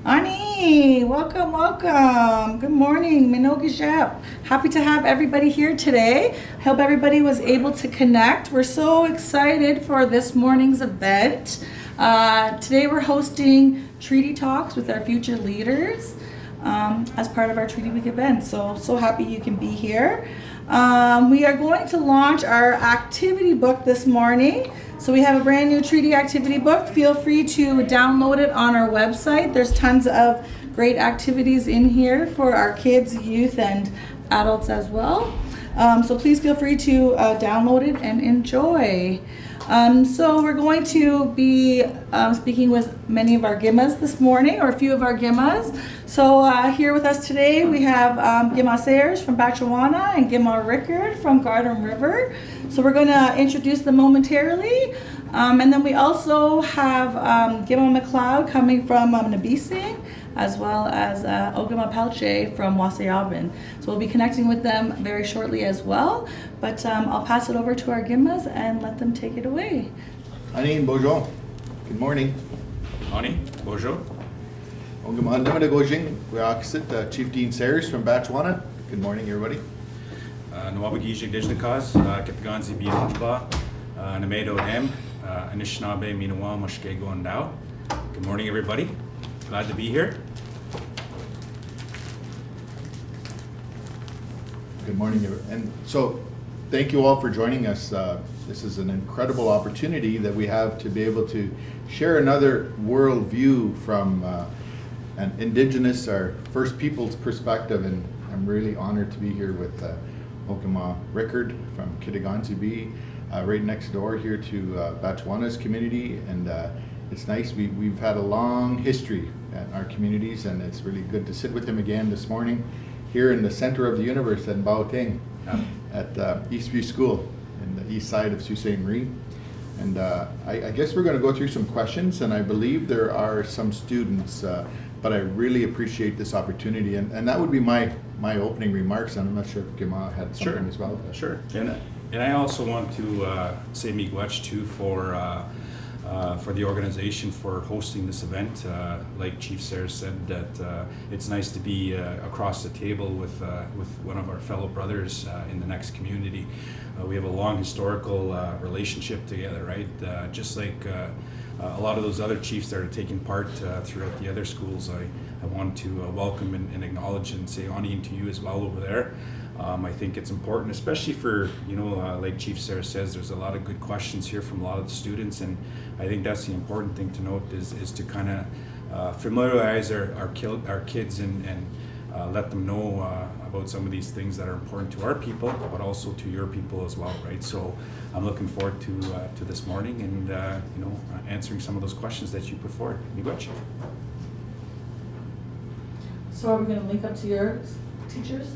Ani, welcome. Good morning, Minogi Shep. Happy to have everybody here today. Hope everybody was able to connect. We're so excited for this morning's event. Today we're hosting treaty talks with our future leaders as part of our Treaty Week event. So happy you can be here. We are going to launch our activity book this morning. So we have a brand new treaty activity book. Feel free to download it on our website. There's tons of great activities in here for our kids, youth, and adults as well. So please feel free to download it and enjoy. So we're going to be speaking with many of our Gimas this morning, or a few of our Gimas. So here with us today we have Gima Sayers from Batchewana and Gima Rickard from Garden River. So we're going to introduce them momentarily. And then we also have Gima McLeod coming from Nabising, as well as Algoma Pelche from Wasayabin. So we'll be connecting with them very shortly as well. But I'll pass it over to our Gimas and let them take it away. Ani, bonjour. Good morning. Ani, bonjour. Algoma Namada Gojing, we're opposite Chief Dean Sayers from Batchewana. Good morning, everybody. Nwabagijik Dijnikaz, Kipganzi Bianjba, Namedo Dem, Anishinaabe Minawa Mushkego and Dao. Good morning, everybody. Glad to be here. Good morning, and so thank you all for joining us. This is an incredible opportunity that we have to be able to share another world view from an Indigenous, our First Peoples perspective, and I'm really honored to be here with Gima Rickard from Kitiganzibi, right next door here to Batchewana's community, and it's nice. We've had a long history at our communities, and it's really good to sit with him again this morning here in the center of the universe at Baoteng at Eastview School in the east side of Sault Ste. Marie. And I guess we're going to go through some questions, and I believe there are some students, but I really appreciate this opportunity, and that would be my opening remarks, and I'm not sure if Gima had something as well. Sure. And I also want to say miigwech too for the organization for hosting this event. Like Chief Sayers said, that it's nice to be across the table with one of our fellow brothers in the next community. We have a long historical relationship together, right? Just like a lot of those other chiefs that are taking part throughout the other schools, I want to welcome and acknowledge and say ani to you as well over there. I think it's important, especially for, like Chief Sayers says, there's a lot of good questions here from a lot of the students, and I think that's the important thing to note is to kind of familiarize our kids and let them know about some of these things that are important to our people, but also to your people as well, right? So I'm looking forward to this morning and answering some of those questions that you put forward. Miigwech. So are we going to link up to your teachers?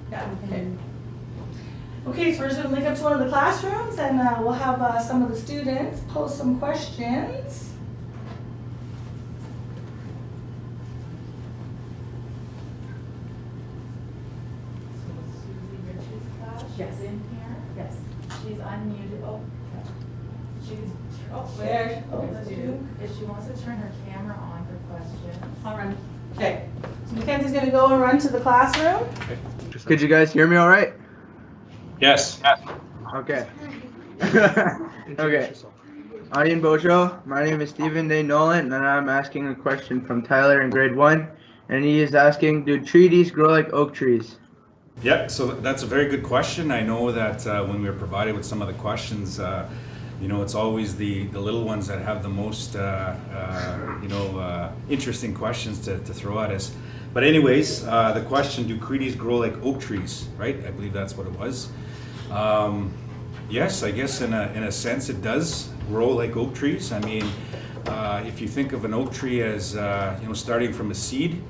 Yeah, okay. Okay, so we're just going to link up to one of the classrooms, and we'll have some of the students post some questions. Yes. In here? Yes. She's unmuted. Where? If she wants to turn her camera on for questions. I'll run. Okay. So Mackenzie's going to go and run to the classroom. Okay. Could you guys hear me all right? Yes. Okay. Okay. Adian Bojo, my name is Stephen Day Nolan, and I'm asking a question from Tyler in grade 1. And he is asking, do treaties grow like oak trees? Yeah, so that's a very good question. I know that when we were provided with some of the questions, it's always the little ones that have the most, interesting questions to throw at us. But anyways, the question, do treaties grow like oak trees, right? I believe that's what it was. Yes, I guess in a sense it does grow like oak trees. I mean, if you think of an oak tree as, starting from a seed,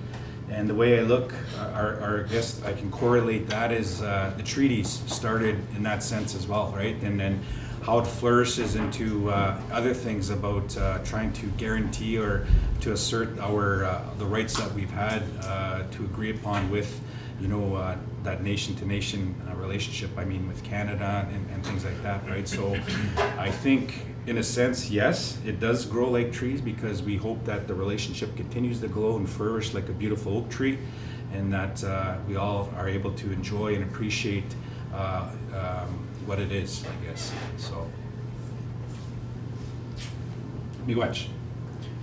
and the way I look, I guess I can correlate that is the treaties started in that sense as well, right? And then how it flourishes into other things about trying to guarantee or to assert the rights that we've had to agree upon with, that nation-to-nation relationship. I mean, with Canada and things like that, right? So I think in a sense, yes, it does grow like trees because we hope that the relationship continues to grow and flourish like a beautiful oak tree, and that we all are able to enjoy and appreciate what it is, I guess. So, miigwech.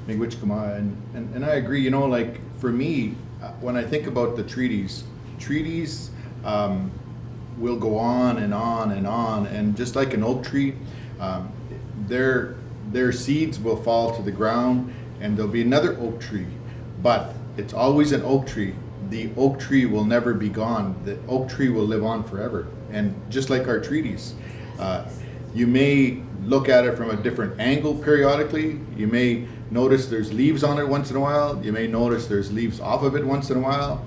Miigwech Kama, and I agree. You know, like for me, when I think about the treaties will go on and on and on, and just like an oak tree, their seeds will fall to the ground, and there'll be another oak tree, but it's always an oak tree. The oak tree will never be gone. The oak tree will live on forever. And just like our treaties, you may look at it from a different angle periodically. You may notice there's leaves on it once in a while. You may notice there's leaves off of it once in a while.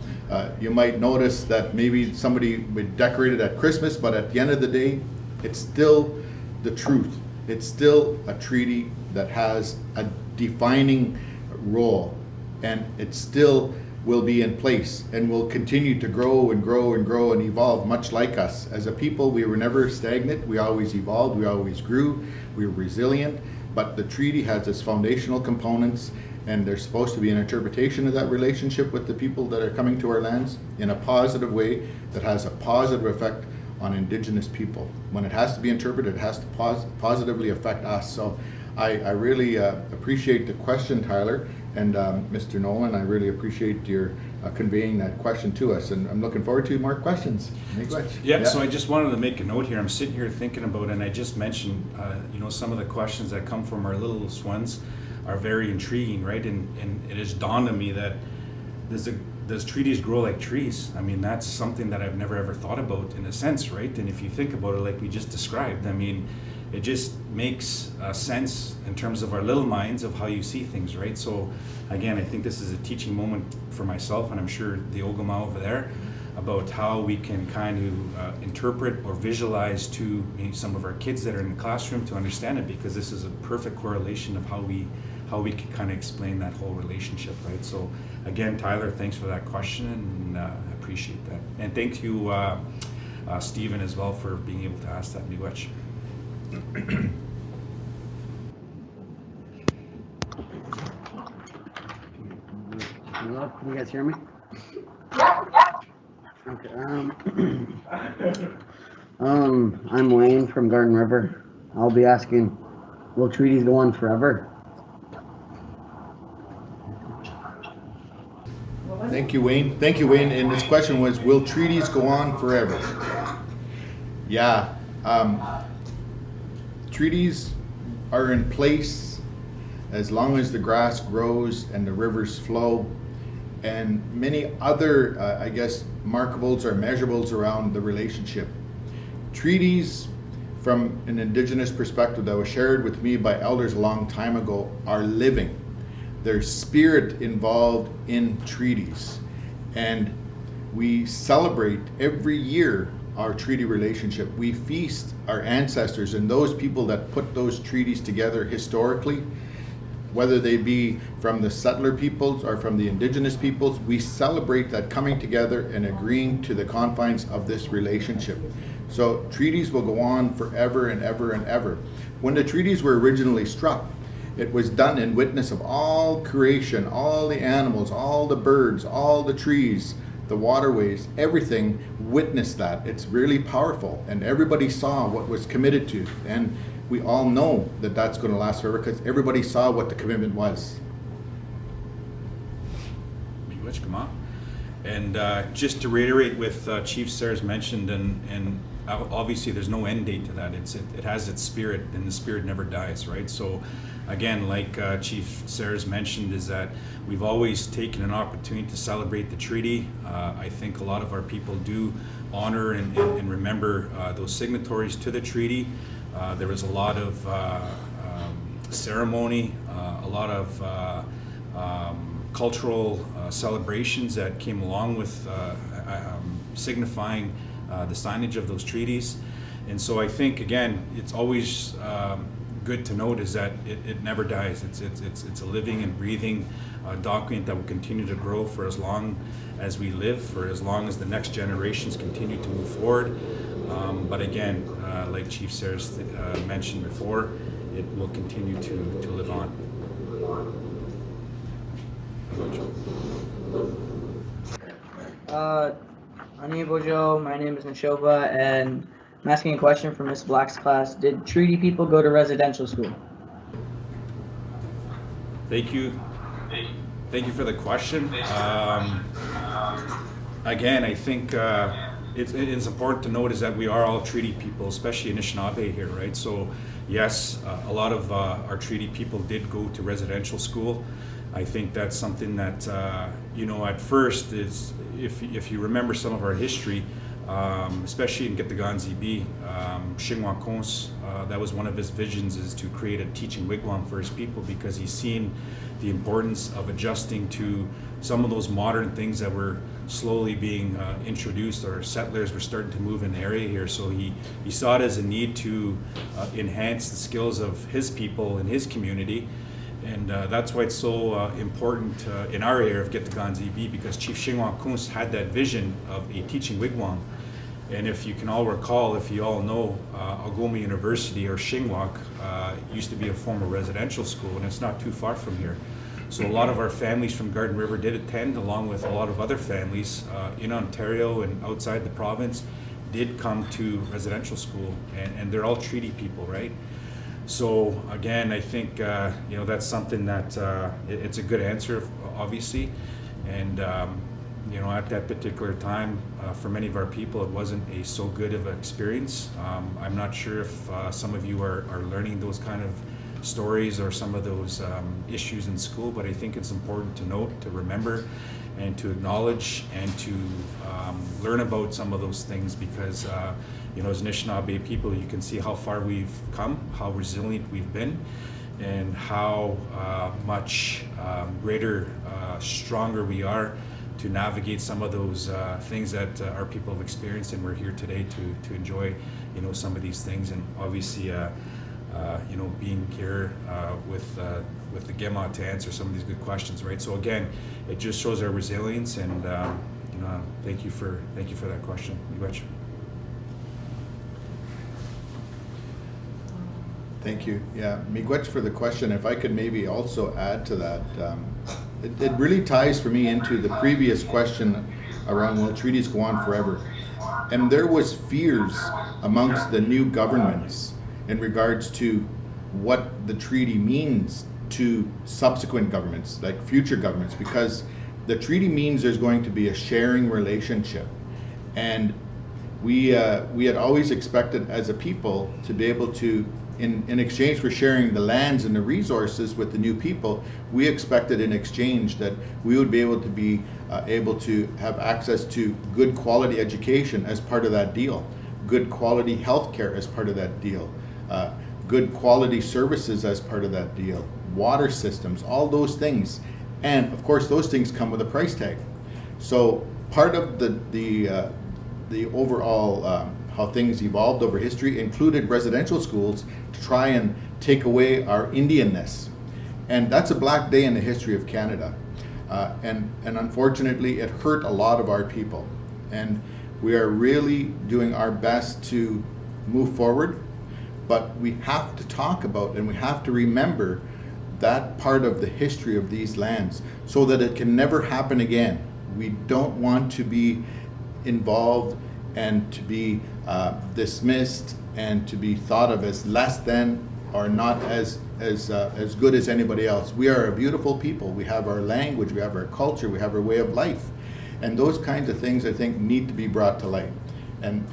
You might notice that maybe somebody would decorate it at Christmas, but at the end of the day, it's still the truth. It's still a treaty that has a defining role, and it still will be in place and will continue to grow and grow and grow and evolve, much like us. As a people, we were never stagnant. We always evolved, we always grew, we were resilient, but the treaty has its foundational components, and there's supposed to be an interpretation of that relationship with the people that are coming to our lands in a positive way that has a positive effect on Indigenous people. When it has to be interpreted, it has to positively affect us. So I really appreciate the question, Tyler, and Mr. Nolan. I really appreciate your conveying that question to us, and I'm looking forward to more questions. Yeah, so I just wanted to make a note here. I'm sitting here thinking about, and I just mentioned, some of the questions that come from our littlest ones are very intriguing, right? And it has dawned on me that does treaties grow like trees? I mean, that's something that I've never ever thought about in a sense, right? And if you think about it like we just described, I mean, it just makes sense in terms of our little minds of how you see things, right? So again, I think this is a teaching moment for myself, and I'm sure the Algoma over there, about how we can kind of interpret or visualize to some of our kids that are in the classroom to understand it, because this is a perfect correlation of how we can kind of explain that whole relationship, right? So again, Tyler, thanks for that question, and I appreciate that. And thank you, Stephen, as well, for being able to ask that. Miigwech. Hello, can you guys hear me? Okay. I'm Wayne from Garden River. I'll be asking, will treaties go on forever? Thank you, Wayne. Thank you, Wayne. And this question was, will treaties go on forever? Yeah. Treaties are in place as long as the grass grows and the rivers flow, and many other, markables or measurables around the relationship. Treaties, from an Indigenous perspective that was shared with me by elders a long time ago, are living. There's spirit involved in treaties, and we celebrate every year our treaty relationship. We feast our ancestors and those people that put those treaties together historically, whether they be from the settler peoples or from the Indigenous peoples. We celebrate that coming together and agreeing to the confines of this relationship. So treaties will go on forever and ever and ever. When the treaties were originally struck, it was done in witness of all creation, all the animals, all the birds, all the trees, the waterways, everything witnessed that. It's really powerful, and everybody saw what was committed to, and we all know that that's going to last forever because everybody saw what the commitment was. Miigwech, come on. And just to reiterate with Chief Sayers mentioned, and obviously there's no end date to that. It has its spirit, and the spirit never dies, right? So again, like Chief Sayers mentioned, is that we've always taken an opportunity to celebrate the treaty. I think a lot of our people do honor and remember those signatories to the treaty. There was a lot of ceremony, a lot of cultural celebrations that came along with signifying the signage of those treaties. And so I think, again, it's always good to note is that it never dies. It's a living and breathing document that will continue to grow for as long as we live, for as long as the next generations continue to move forward. But again, like Chief Sayers mentioned before, it will continue to live on. Ani Bojo, my name is Nishova, and I'm asking a question from Miss Black's class. Did treaty people go to residential school? Thank you. Thank you for the question. Again, I think it's important to note is that we are all treaty people, especially Anishinaabe here, right? So yes, a lot of our treaty people did go to residential school. I think that's something that, at first is, if you remember some of our history, especially in Gitaganzi B, Xinhua Kons, that was one of his visions, is to create a teaching wigwam for his people, because he's seen the importance of adjusting to some of those modern things that were slowly being introduced, or settlers were starting to move in the area here. So he saw it as a need to enhance the skills of his people in his community. And that's why it's so important in our area of Gitaganzi B, because Chief Xinhua Kunst had that vision of a teaching wigwam. And if you can all recall, if you all know, Algoma University, or Xinhuac, used to be a former residential school, and it's not too far from here. So a lot of our families from Garden River did attend, along with a lot of other families in Ontario and outside the province, did come to residential school, and they're all treaty people, right? So again, I think that's something that it's a good answer, obviously, and at that particular time, for many of our people, it wasn't a so good of an experience. I'm not sure if some of you are learning those kind of stories or some of those issues in school, but I think it's important to note, to remember, and to acknowledge, and to learn about some of those things, because as Anishinaabe people, you can see how far we've come, how resilient we've been, and how much greater, stronger we are to navigate some of those things that our people have experienced, and we're here today to enjoy, some of these things, and obviously, being here with the Gema to answer some of these good questions, right? So again, it just shows our resilience, and thank you for that question. Thank you. Yeah, Miigwech for the question. If I could maybe also add to that, it really ties for me into the previous question around, will treaties go on forever? And there was fears amongst the new governments in regards to what the treaty means to subsequent governments, like future governments, because the treaty means there's going to be a sharing relationship. And we had always expected as a people to be able to, in exchange for sharing the lands and the resources with the new people, we expected in exchange that we would be able to have access to good quality education as part of that deal, good quality healthcare as part of that deal, good quality services as part of that deal, water systems, all those things. And of course, those things come with a price tag. So part of the overall how things evolved over history included residential schools to try and take away our Indianness. And that's a black day in the history of Canada. And unfortunately, it hurt a lot of our people. And we are really doing our best to move forward, but we have to talk about, and we have to remember that part of the history of these lands so that it can never happen again. We don't want to be involved and to be dismissed and to be thought of as less than or not as good as anybody else. We are a beautiful people. We have our language, we have our culture, we have our way of life. And those kinds of things, I think, need to be brought to light. And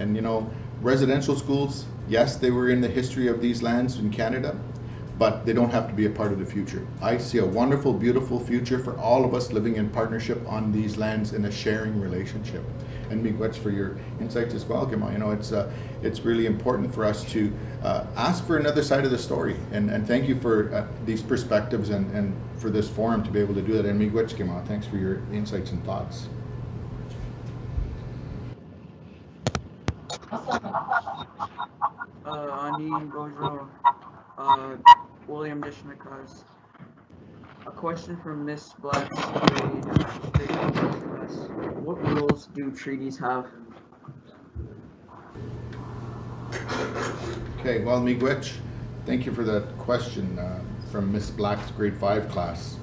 residential schools, yes, they were in the history of these lands in Canada, but they don't have to be a part of the future. I see a wonderful, beautiful future for all of us living in partnership on these lands in a sharing relationship. And Miigwech for your insights as well, Gema. It's really important for us to ask for another side of the story. And thank you for these perspectives and for this forum to be able to do that. And Miigwech, Gema, thanks for your insights and thoughts. Ani Bojo, William Nishnikas. A question from Miss Black's grade class. What rules do treaties have? Okay, well, Miigwech, Thank you for that question from Miss Black's grade 5 class.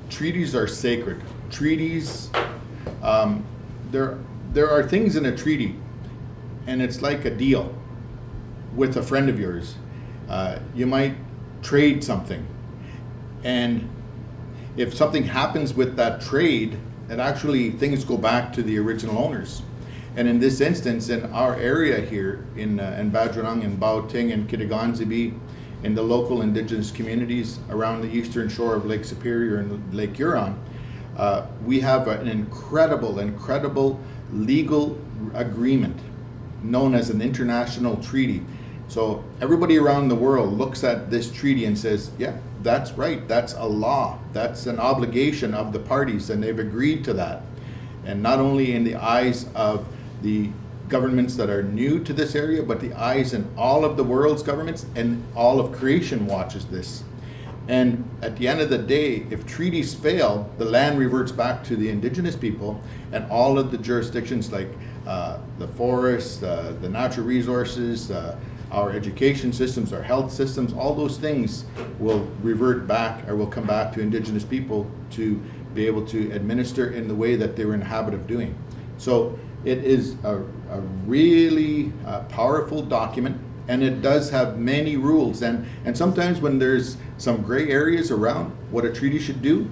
Treaties are sacred. Treaties, there are things in a treaty, and it's like a deal with a friend of yours. You might trade something, and if something happens with that trade, and actually things go back to the original owners. And in this instance, in our area here in Badgerang and Baoting and Kitaganzibi, in the local indigenous communities around the eastern shore of Lake Superior and Lake Huron, we have an incredible legal agreement known as an international treaty. So everybody around the world looks at this treaty and says, yeah, that's right, that's a law, that's an obligation of the parties, and they've agreed to that. And not only in the eyes of the governments that are new to this area, but the eyes in all of the world's governments, and all of creation watches this. And at the end of the day, if treaties fail, the land reverts back to the indigenous people, and all of the jurisdictions like the forests, the natural resources, our education systems, our health systems, all those things will revert back, or will come back to indigenous people to be able to administer in the way that they were in the habit of doing. So it is a really powerful document, and it does have many rules. And sometimes when there's some gray areas around what a treaty should do,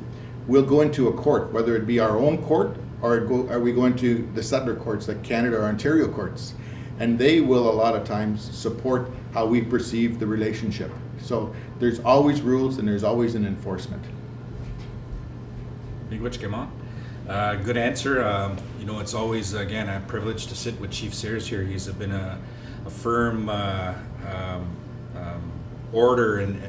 we'll go into a court, whether it be our own court, or are we going to the settler courts like Canada or Ontario courts. And they will a lot of times support how we perceive the relationship. So there's always rules, and there's always an enforcement. Miigwech Gemon. Good answer. You know, it's always, again, a privilege to sit with Chief Sayers here. He's been a firm orator and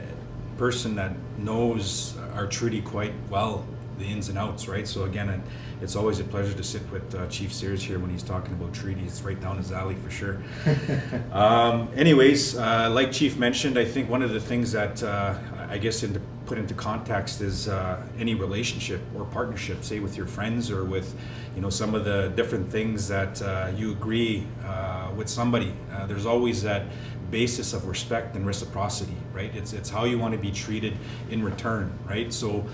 person that knows our treaty quite well, the ins and outs, right? So again, it's always a pleasure to sit with Chief Sayers here when he's talking about treaty. It's right down his alley for sure. Anyways, like Chief mentioned, I think one of the things that I guess put into context is any relationship or partnership, say with your friends or with, you know, some of the different things that you agree with somebody. There's always that basis of respect and reciprocity, right? It's how you want to be treated in return, right? So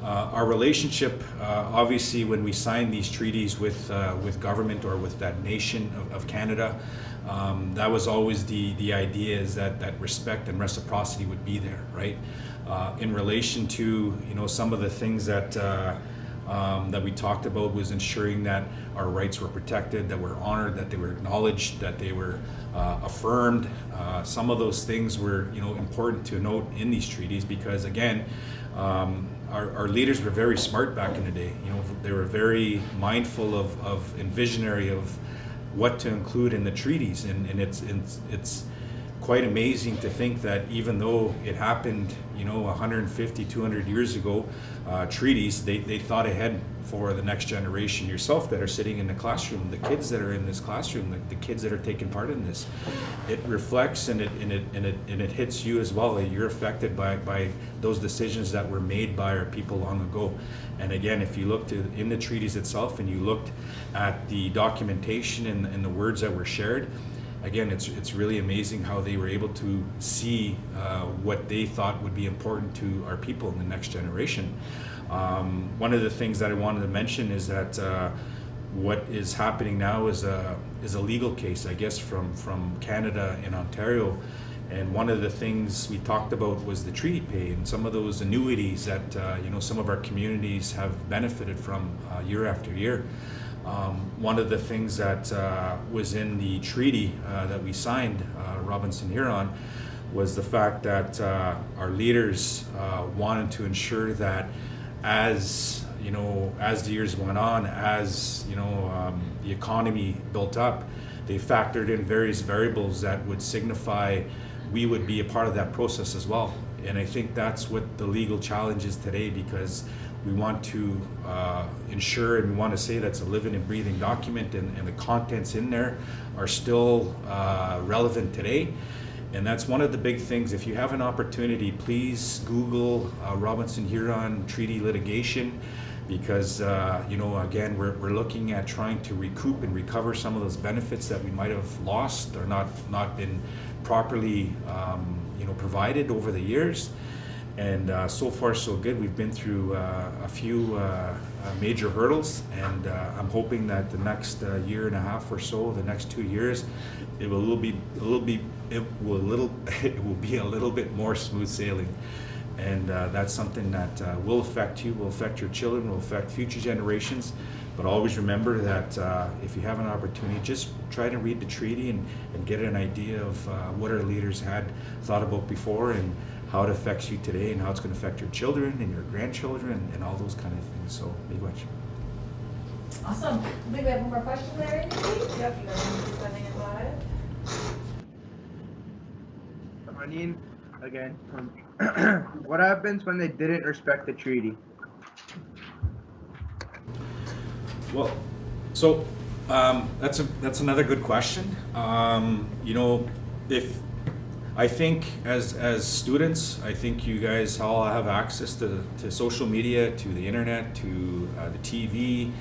our relationship, obviously, when we sign these treaties with government or with that nation of Canada, that was always the idea, is that respect and reciprocity would be there, right? In relation to, you know, some of the things that that we talked about was ensuring that our rights were protected, that we're honored, that they were acknowledged, that they were affirmed. Some of those things were, you know, important to note in these treaties, because again, our leaders were very smart back in the day. You know, they were very mindful of and visionary of what to include in the treaties, and it's quite amazing to think that even though it happened, you know, 150, 200 years ago, treaties, they thought ahead for the next generation. Yourself that are sitting in the classroom, the kids that are in this classroom, the kids that are taking part in this, it reflects and it hits you as well. You're affected by those decisions that were made by our people long ago. And again, if you looked in the treaties itself and you looked at the documentation and the words that were shared, again, it's really amazing how they were able to see what they thought would be important to our people in the next generation. One of the things that I wanted to mention is that what is happening now is a legal case, I guess, from Canada and Ontario. And one of the things we talked about was the treaty pay and some of those annuities that you know, some of our communities have benefited from year after year. One of the things that was in the treaty that we signed, Robinson Huron, was the fact that our leaders wanted to ensure that as you know, as the years went on, as you know, the economy built up, they factored in various variables that would signify we would be a part of that process as well. And I think that's what the legal challenge is today, because we want to ensure and we want to say that's a living and breathing document, and the contents in there are still relevant today. And that's one of the big things. If you have an opportunity, please Google Robinson Huron Treaty litigation, because you know, again, we're looking at trying to recoup and recover some of those benefits that we might have lost or not been properly provided over the years. And so far so good. We've been through a few major hurdles, and I'm hoping that the next year and a half or so, the next 2 years, it will be a little bit more smooth sailing. And that's something that will affect you, will affect your children, will affect future generations. But always remember that if you have an opportunity, just try to read the treaty and get an idea of what our leaders had thought about before, and how it affects you today, and how it's going to affect your children and your grandchildren and all those kind of things. So, big much. Awesome. I think we have one more question there, Amy. Yep, you guys are spending it live. Running again. What happens when they didn't respect the treaty? Well, so that's another good question. If I think as students, I think you guys all have access to social media, to the internet, to the TV,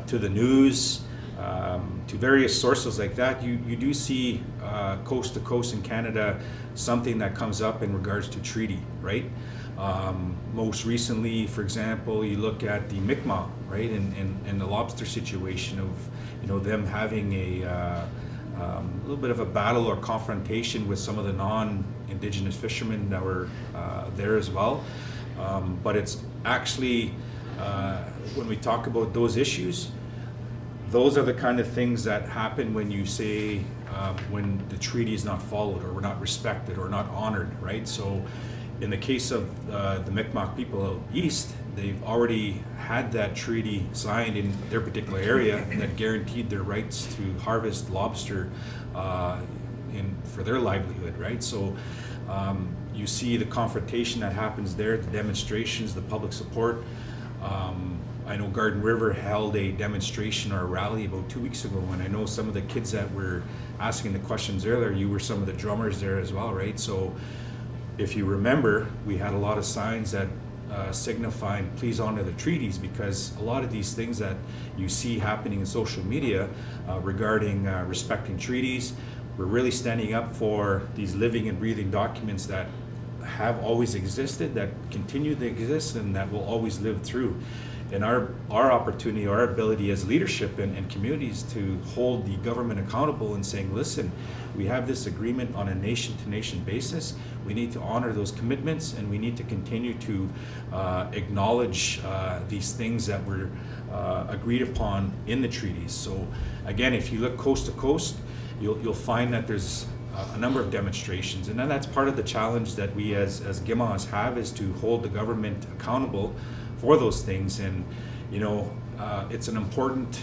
to the news, to various sources like that. You do see coast to coast in Canada something that comes up in regards to treaty, right? Most recently, for example, you look at the Mi'kmaq, right, and the lobster situation of them having a little bit of a battle or confrontation with some of the non-Indigenous fishermen that were there as well. But it's actually, when we talk about those issues, those are the kind of things that happen when you say, when the treaty is not followed, or we're not respected, or not honored, right? So in the case of the Mi'kmaq people out east, they've already had that treaty signed in their particular area that guaranteed their rights to harvest lobster for their livelihood, right? So you see the confrontation that happens there, the demonstrations, the public support. I know Garden River held a demonstration or a rally about 2 weeks ago, and I know some of the kids that were asking the questions earlier, you were some of the drummers there as well, right? So if you remember, we had a lot of signs that signifying please honor the treaties, because a lot of these things that you see happening in social media regarding respecting treaties, we're really standing up for these living and breathing documents that have always existed, that continue to exist, and that will always live through. And our opportunity, our ability as leadership and communities to hold the government accountable and saying, listen, we have this agreement on a nation-to-nation basis. We need to honor those commitments, and we need to continue to acknowledge these things that were agreed upon in the treaties. So again, if you look coast to coast, you'll find that there's a number of demonstrations, and then that's part of the challenge that we as Gimas have, is to hold the government accountable for those things. And it's an important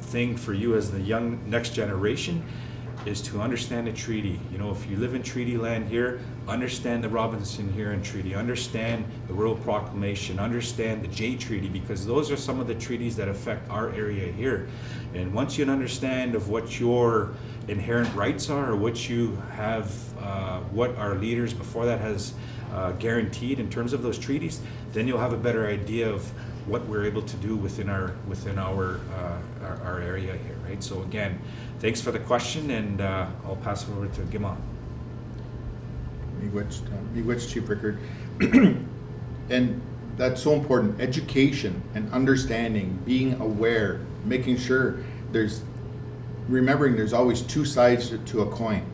thing for you as the young next generation, is to understand the treaty. If you live in treaty land here, understand the Robinson-Huron Treaty, understand the Royal Proclamation, understand the Jay Treaty, because those are some of the treaties that affect our area here. And once you understand of what your inherent rights are, or what you have, what our leaders before that has guaranteed in terms of those treaties, then you'll have a better idea of what we're able to do within our area here, right? So again, thanks for the question, and I'll pass it over to Gimon. Miigwech, Chief Rickard. And that's so important. Education and understanding, being aware, making sure remembering there's always two sides to a coin.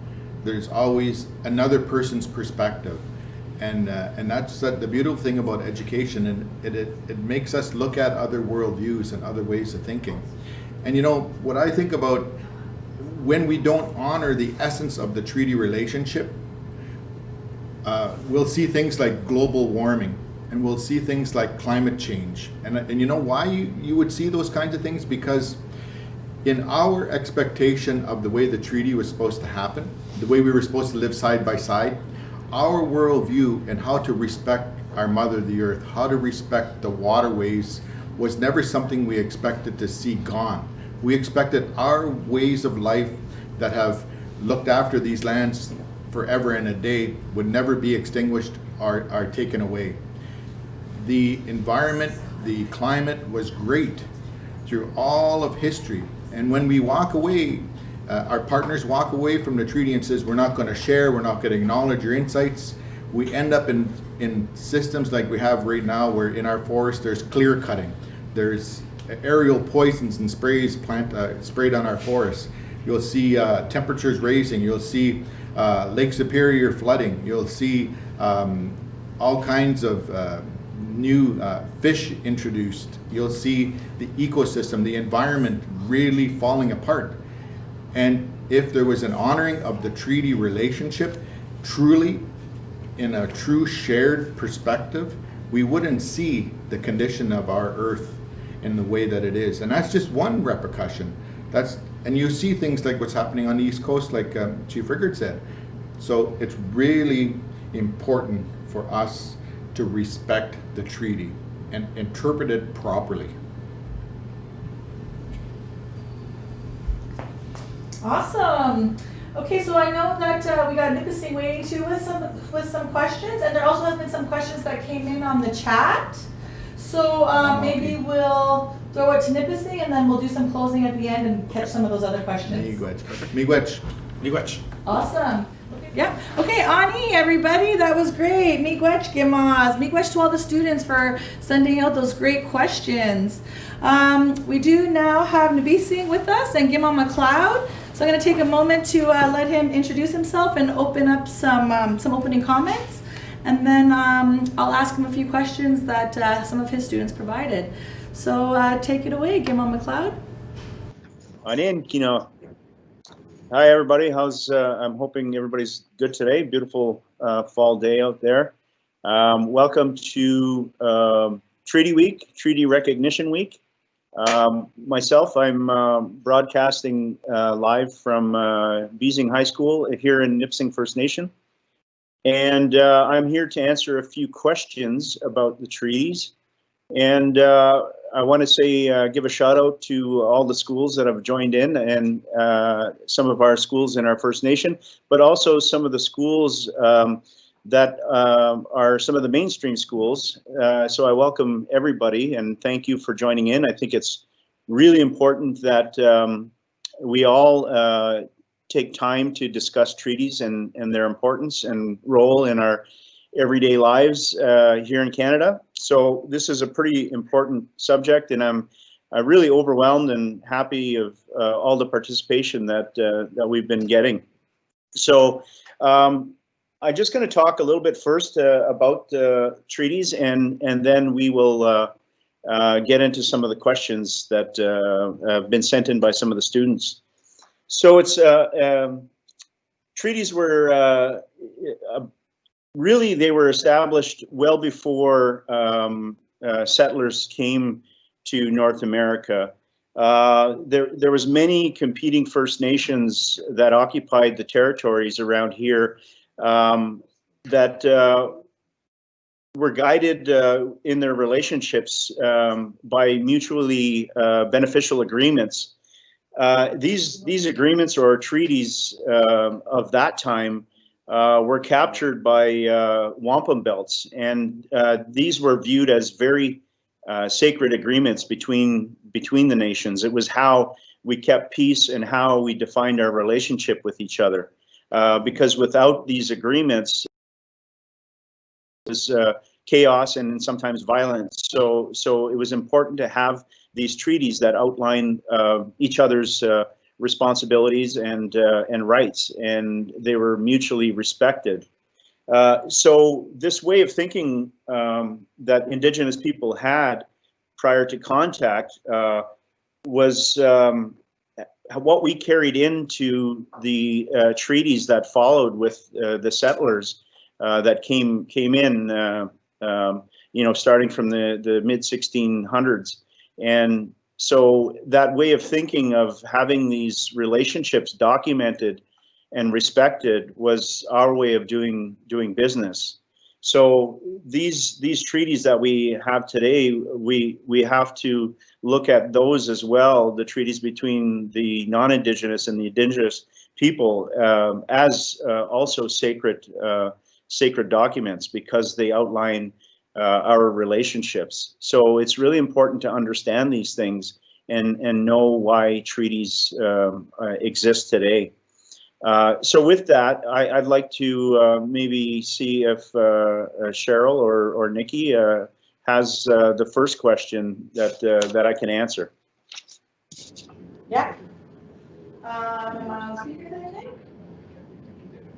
There's always another person's perspective. And that's the beautiful thing about education, and it makes us look at other worldviews and other ways of thinking. And what I think about, when we don't honor the essence of the treaty relationship, we'll see things like global warming, and we'll see things like climate change. And you know why you would see those kinds of things? Because in our expectation of the way the treaty was supposed to happen, the way we were supposed to live side by side, our worldview and how to respect our mother, the earth, how to respect the waterways, was never something we expected to see gone. We expected our ways of life that have looked after these lands forever and a day would never be extinguished or taken away. The environment, the climate was great through all of history. And when we walk away, our partners walk away from the treaty and says, we're not going to share, we're not going to acknowledge your insights. We end up in systems like we have right now, where in our forest there's clear cutting, there's aerial poisons and sprays sprayed on our forests. You'll see temperatures raising, you'll see Lake Superior flooding, you'll see all kinds of new fish introduced. You'll see the ecosystem, the environment really falling apart. And if there was an honoring of the treaty relationship, truly in a true shared perspective, we wouldn't see the condition of our earth in the way that it is. And that's just one repercussion. And you see things like what's happening on the East Coast, like Chief Rickard said. So it's really important for us to respect the treaty and interpret it properly. Awesome. Okay, so I know that we got Nipissing waiting too with some questions, and there also has been some questions that came in on the chat. So maybe we'll throw it to Nipissing, and then we'll do some closing at the end and catch some of those other questions. Miigwech. Awesome. Yeah. Okay, Ani, everybody, that was great. Miigwech, Gimas. Miigwech to all the students for sending out those great questions. We do now have Nibising with us and Gimon McLeod. So I'm going to take a moment to let him introduce himself and open up some opening comments. And then I'll ask him a few questions that some of his students provided. So take it away, Gimon McLeod. Hi everybody, I'm hoping everybody's good today. Beautiful fall day out there. Welcome to Treaty Week, Treaty Recognition Week. Myself, I'm broadcasting live from Beesing High School here in Nipissing First Nation. And I'm here to answer a few questions about the treaties. And I want to say, give a shout out to all the schools that have joined in, and some of our schools in our First Nation, but also some of the schools that are some of the mainstream schools. So I welcome everybody and thank you for joining in. I think it's really important that we all take time to discuss treaties and their importance and role in our everyday lives here in Canada. So this is a pretty important subject, and I'm really overwhelmed and happy of all the participation that we've been getting. So I'm just going to talk a little bit first about treaties, and then we will get into some of the questions that have been sent in by some of the students. So it's treaties were really, they were established well before settlers came to North America. There was many competing First Nations that occupied the territories around here that were guided in their relationships by mutually beneficial agreements. These agreements or treaties of that time were captured by wampum belts, and these were viewed as very sacred agreements between the nations. It was how we kept peace and how we defined our relationship with each other. Because without these agreements, there's chaos and sometimes violence. So it was important to have these treaties that outline each other's responsibilities and rights, and they were mutually respected. So this way of thinking that Indigenous people had prior to contact was what we carried into the treaties that followed with the settlers that came in, starting from the mid 1600s. And so that way of thinking of having these relationships documented and respected was our way of doing business. So these treaties that we have today, we have to look at those as well, the treaties between the non-Indigenous and the Indigenous people, as also sacred documents, because they outline our relationships. So it's really important to understand these things and know why treaties exist today. So with that, I'd like to maybe see if Cheryl or Nikki has the first question that I can answer. Yeah. Am I on speaker there, Nick?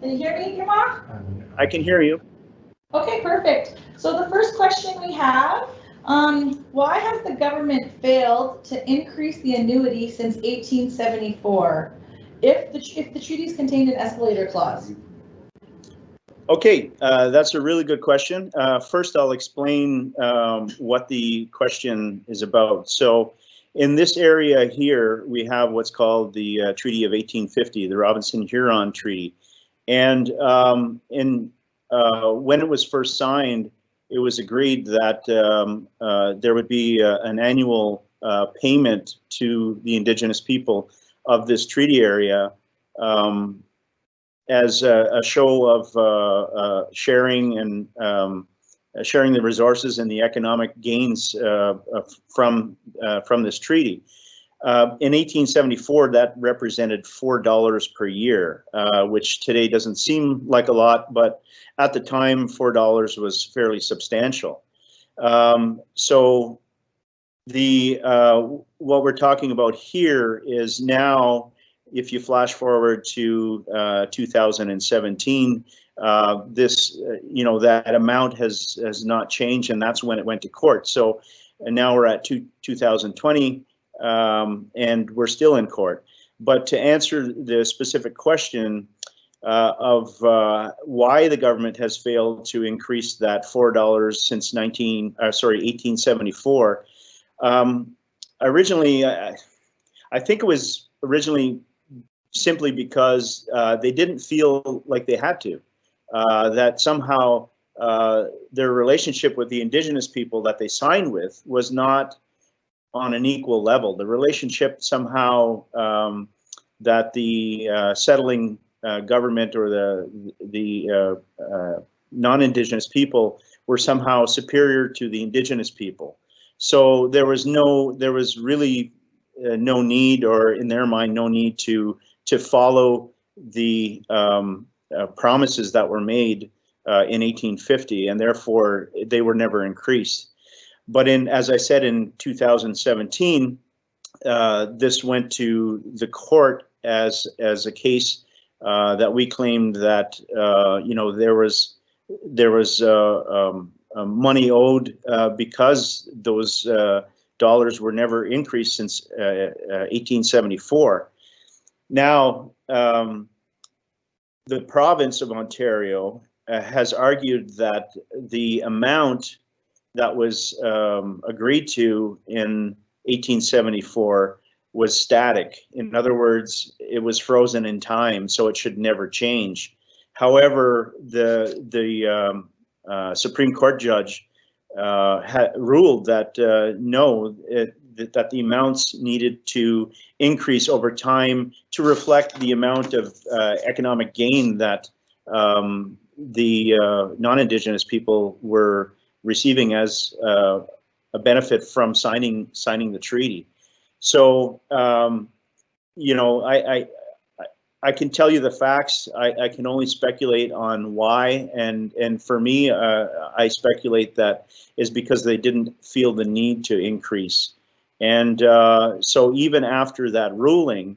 Can you hear me, Yama? I can hear you. Okay, perfect. So the first question we have, why has the government failed to increase the annuity since 1874 if the treaties contained an escalator clause? Okay, that's a really good question. First, I'll explain what the question is about. So in this area here, we have what's called the Treaty of 1850, the Robinson-Huron Treaty. And when it was first signed, it was agreed that there would be an annual payment to the Indigenous people of this treaty area as a show of sharing and sharing the resources and the economic gains from this treaty. In 1874, that represented $4 per year, which today doesn't seem like a lot, but at the time, $4 was fairly substantial. So what we're talking about here is now, if you flash forward to 2017, that amount has not changed, and that's when it went to court. So and now we're at 2020. And we're still in court. But to answer the specific question of why the government has failed to increase that $4 since 1874, originally, I think it was originally simply because they didn't feel like they had to, that somehow their relationship with the Indigenous people that they signed with was not on an equal level. The relationship somehow that the settling government or the non-Indigenous people were somehow superior to the Indigenous people. So there was really no need, or in their mind, no need to follow the promises that were made in 1850, and therefore they were never increased. But as I said, in 2017, this went to the court as a case that we claimed that there was money owed because those dollars were never increased since 1874. Now, the province of Ontario has argued that the amount that was agreed to in 1874 was static. In other words, it was frozen in time, so it should never change. However, the Supreme Court judge ruled that no, that the amounts needed to increase over time to reflect the amount of economic gain that the non-Indigenous people were receiving as a benefit from signing the treaty. So, I can tell you the facts. I can only speculate on why, and for me, I speculate that is because they didn't feel the need to increase. And so even after that ruling,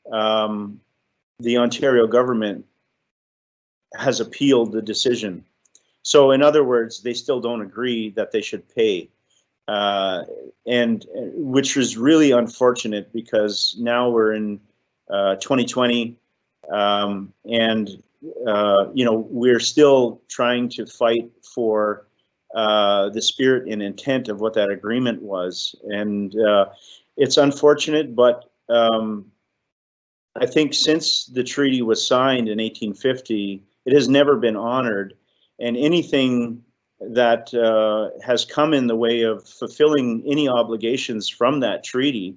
the Ontario government has appealed the decision. So in other words, they still don't agree that they should pay, and which is really unfortunate because now we're in 2020, and we're still trying to fight for the spirit and intent of what that agreement was, and it's unfortunate, but I think since the treaty was signed in 1850, it has never been honored. And anything that has come in the way of fulfilling any obligations from that treaty,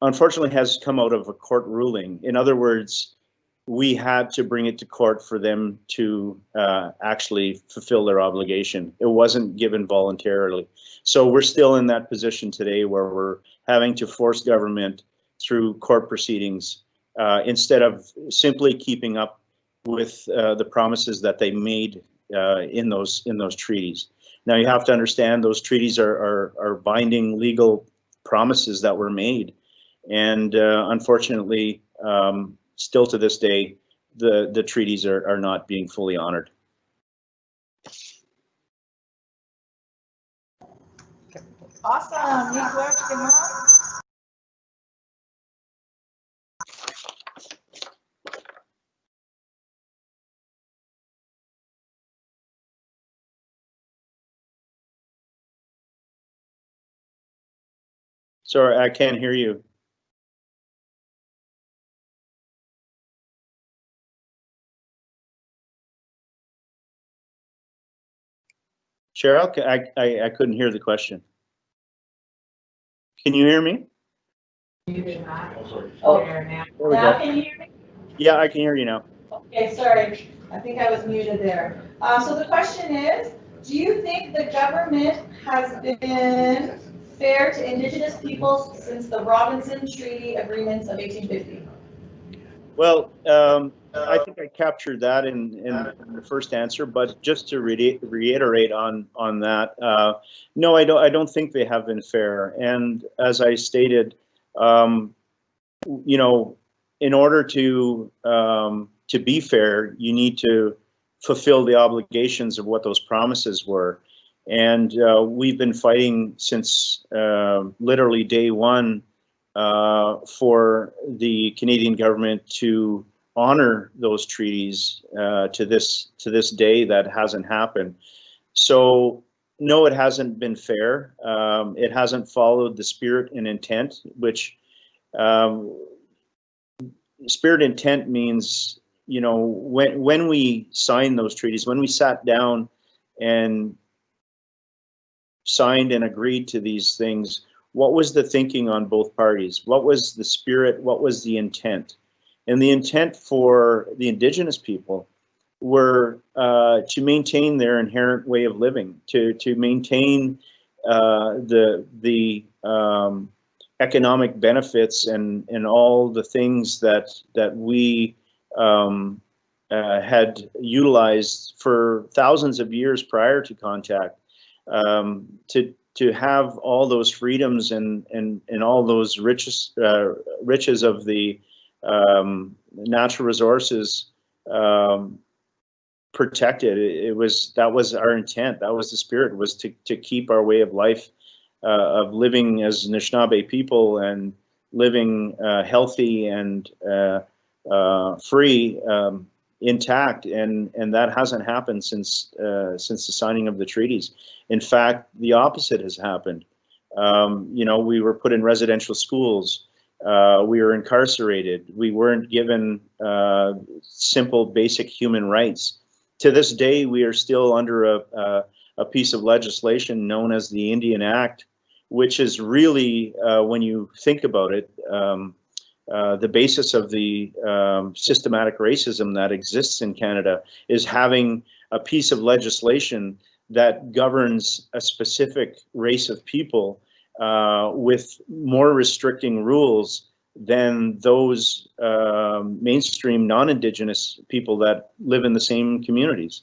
unfortunately, has come out of a court ruling. In other words, we had to bring it to court for them to actually fulfill their obligation. It wasn't given voluntarily. So we're still in that position today where we're having to force government through court proceedings instead of simply keeping up with the promises that they made in those treaties. Now you have to understand those treaties are binding legal promises that were made, and unfortunately, still to this day, the treaties are not being fully honored. Awesome. Miigwech, good morning. Sorry, I can't hear you. Cheryl, I couldn't hear the question. Can you hear me? Oh, There we now go. can you hear me? Yeah, I can hear you now. Okay, sorry. I think I was muted there. So the question is, do you think the government has been fair to Indigenous peoples since the Robinson Treaty Agreements of 1850? Well, I think I captured that in the first answer, but just to reiterate on that, no, I don't think they have been fair. And as I stated, you know, in order to be fair, you need to fulfill the obligations of what those promises were. And we've been fighting since literally day one for the Canadian government to honor those treaties to this day. That hasn't happened. So no, it hasn't been fair. It hasn't followed the spirit and intent, which spirit intent means, you know, when we signed those treaties, when we sat down and signed and agreed to these things, what was the thinking on both parties? What was the spirit? What was the intent? And the intent for the Indigenous people were to maintain their inherent way of living, to maintain the economic benefits and all the things that we had utilized for thousands of years prior to contact, to have all those freedoms and all those riches of the natural resources protected. That was our intent. That was the spirit, was to keep our way of life, of living as Anishinaabe people and living healthy and free, intact, and that hasn't happened since the signing of the treaties. In fact, the opposite has happened. You know, we were put in residential schools. We were incarcerated. We weren't given simple, basic human rights. To this day, we are still under a piece of legislation known as the Indian Act, which is really, when you think about it, the basis of the systematic racism that exists in Canada is having a piece of legislation that governs a specific race of people with more restricting rules than those mainstream non-Indigenous people that live in the same communities.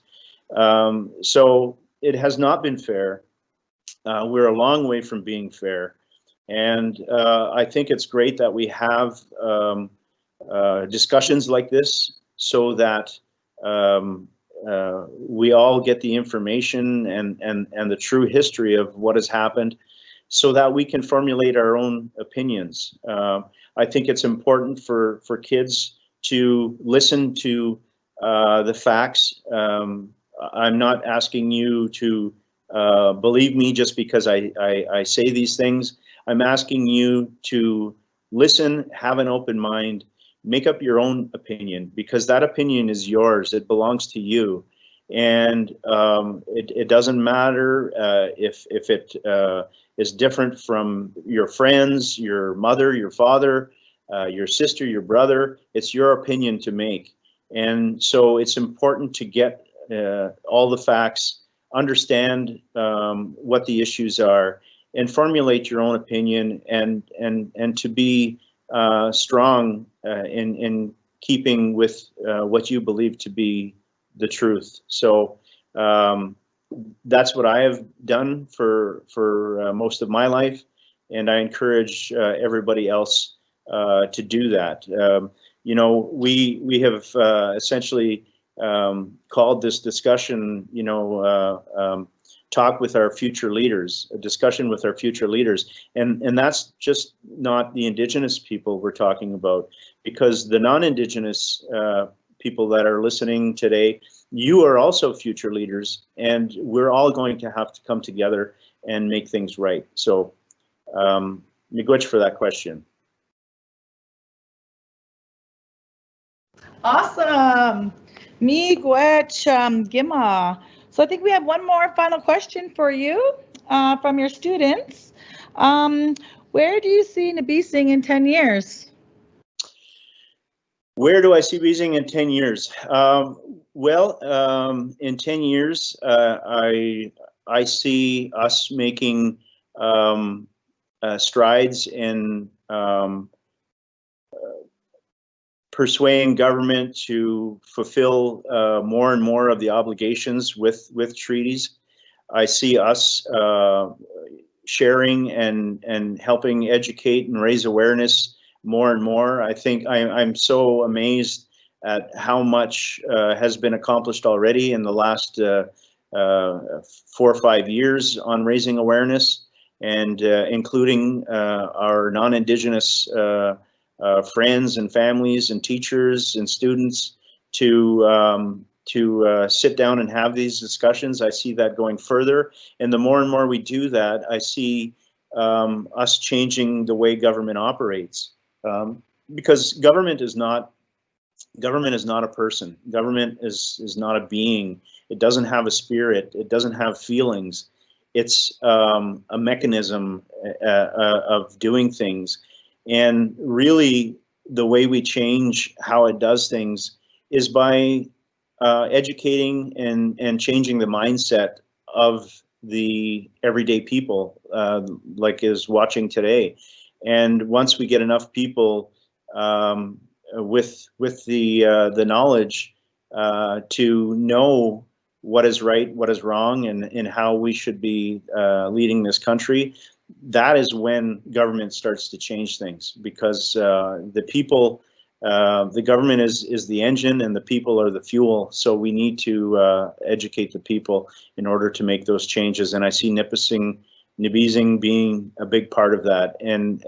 So it has not been fair. We're a long way from being fair. And I think it's great that we have discussions like this so that we all get the information and the true history of what has happened so that we can formulate our own opinions. I think it's important for kids to listen to the facts. I'm not asking you to believe me just because I say these things. I'm asking you to listen, have an open mind, make up your own opinion, because that opinion is yours. It belongs to you. And it doesn't matter if it is different from your friends, your mother, your father. your sister, your brother. It's your opinion to make. And so it's important to get all the facts, understand what the issues are, and formulate your own opinion, and to be strong in keeping with what you believe to be the truth. So that's what I have done for most of my life, and I encourage everybody else to do that. You know, we have essentially called this discussion, you know, talk with our future leaders, a discussion with our future leaders. And that's just not the Indigenous people we're talking about, because the non-Indigenous people that are listening today, you are also future leaders, and we're all going to have to come together and make things right. So, miigwech for that question. Awesome. Miigwech, Gima. So I think we have one more final question for you from your students. Where do you see Nabising in 10 years? Where do I see Beijing in 10 years? Well, in 10 years, I see us making strides in persuading government to fulfill more and more of the obligations with treaties. I see us sharing and helping educate and raise awareness more and more. I think I'm so amazed at how much has been accomplished already in the last 4 or 5 years on raising awareness, and including our non-Indigenous friends and families and teachers and students to sit down and have these discussions. I see that going further, and the more and more we do that, I see us changing the way government operates. Because government is not a person. Government is not a being. It doesn't have a spirit. It doesn't have feelings. It's a mechanism of doing things. And really, the way we change how it does things is by educating and changing the mindset of the everyday people, like is watching today. And once we get enough people with the knowledge to know what is right, what is wrong, and how we should be leading this country, that is when government starts to change things, because the people, the government is the engine and the people are the fuel. So we need to educate the people in order to make those changes. And I see Nabising being a big part of that, and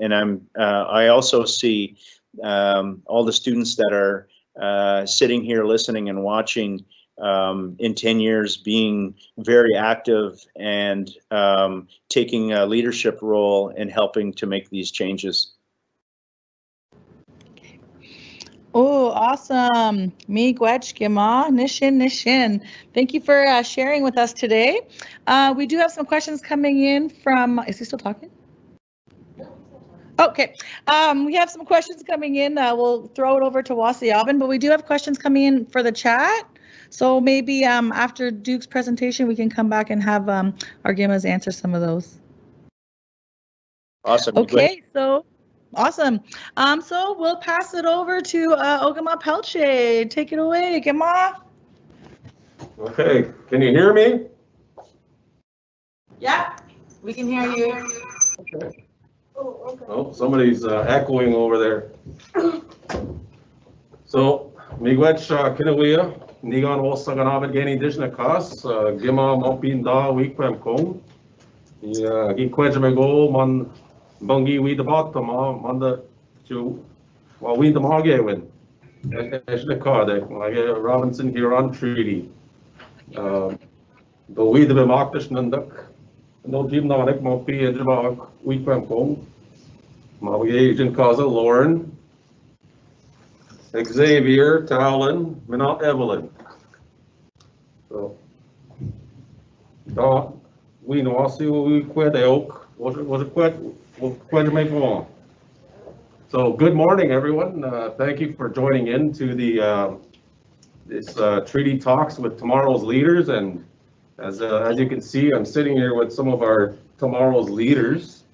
I also see all the students that are sitting here listening and watching in 10 years being very active and taking a leadership role and helping to make these changes. Oh, awesome. Miigwech, Gima, Nishin. Thank you for sharing with us today. We do have some questions coming in from, is he still talking? Okay, we have some questions coming in. We'll throw it over to Wasiavan, but we do have questions coming in for the chat. So maybe after Duke's presentation, we can come back and have our Gimas answer some of those. Awesome. Okay, so awesome. So we'll pass it over to Algoma Pelche. Take it away, Gima. Okay, can you hear me? Yeah, we can hear you. Okay. Oh, somebody's echoing over there. So, miigwech kinawia, nigan osagan abagani dishna kas, Gima mopin da week pam kong. Yeah, gikwej me go man bungi we the bottom man the to well we the mahagewin. Eshna kade, like Robinson here on treaty. But we the bemaktish nandak. No team nanik mopi edjabak week pam kong. Agent Kaza, Lauren, Xavier, Talon, Minot Evelyn. So, we know, I see what we quit the oak. Was it quit? We'll quit to make one. So good morning, everyone. Thank you for joining in to the this treaty talks with tomorrow's leaders. And as you can see, I'm sitting here with some of our tomorrow's leaders.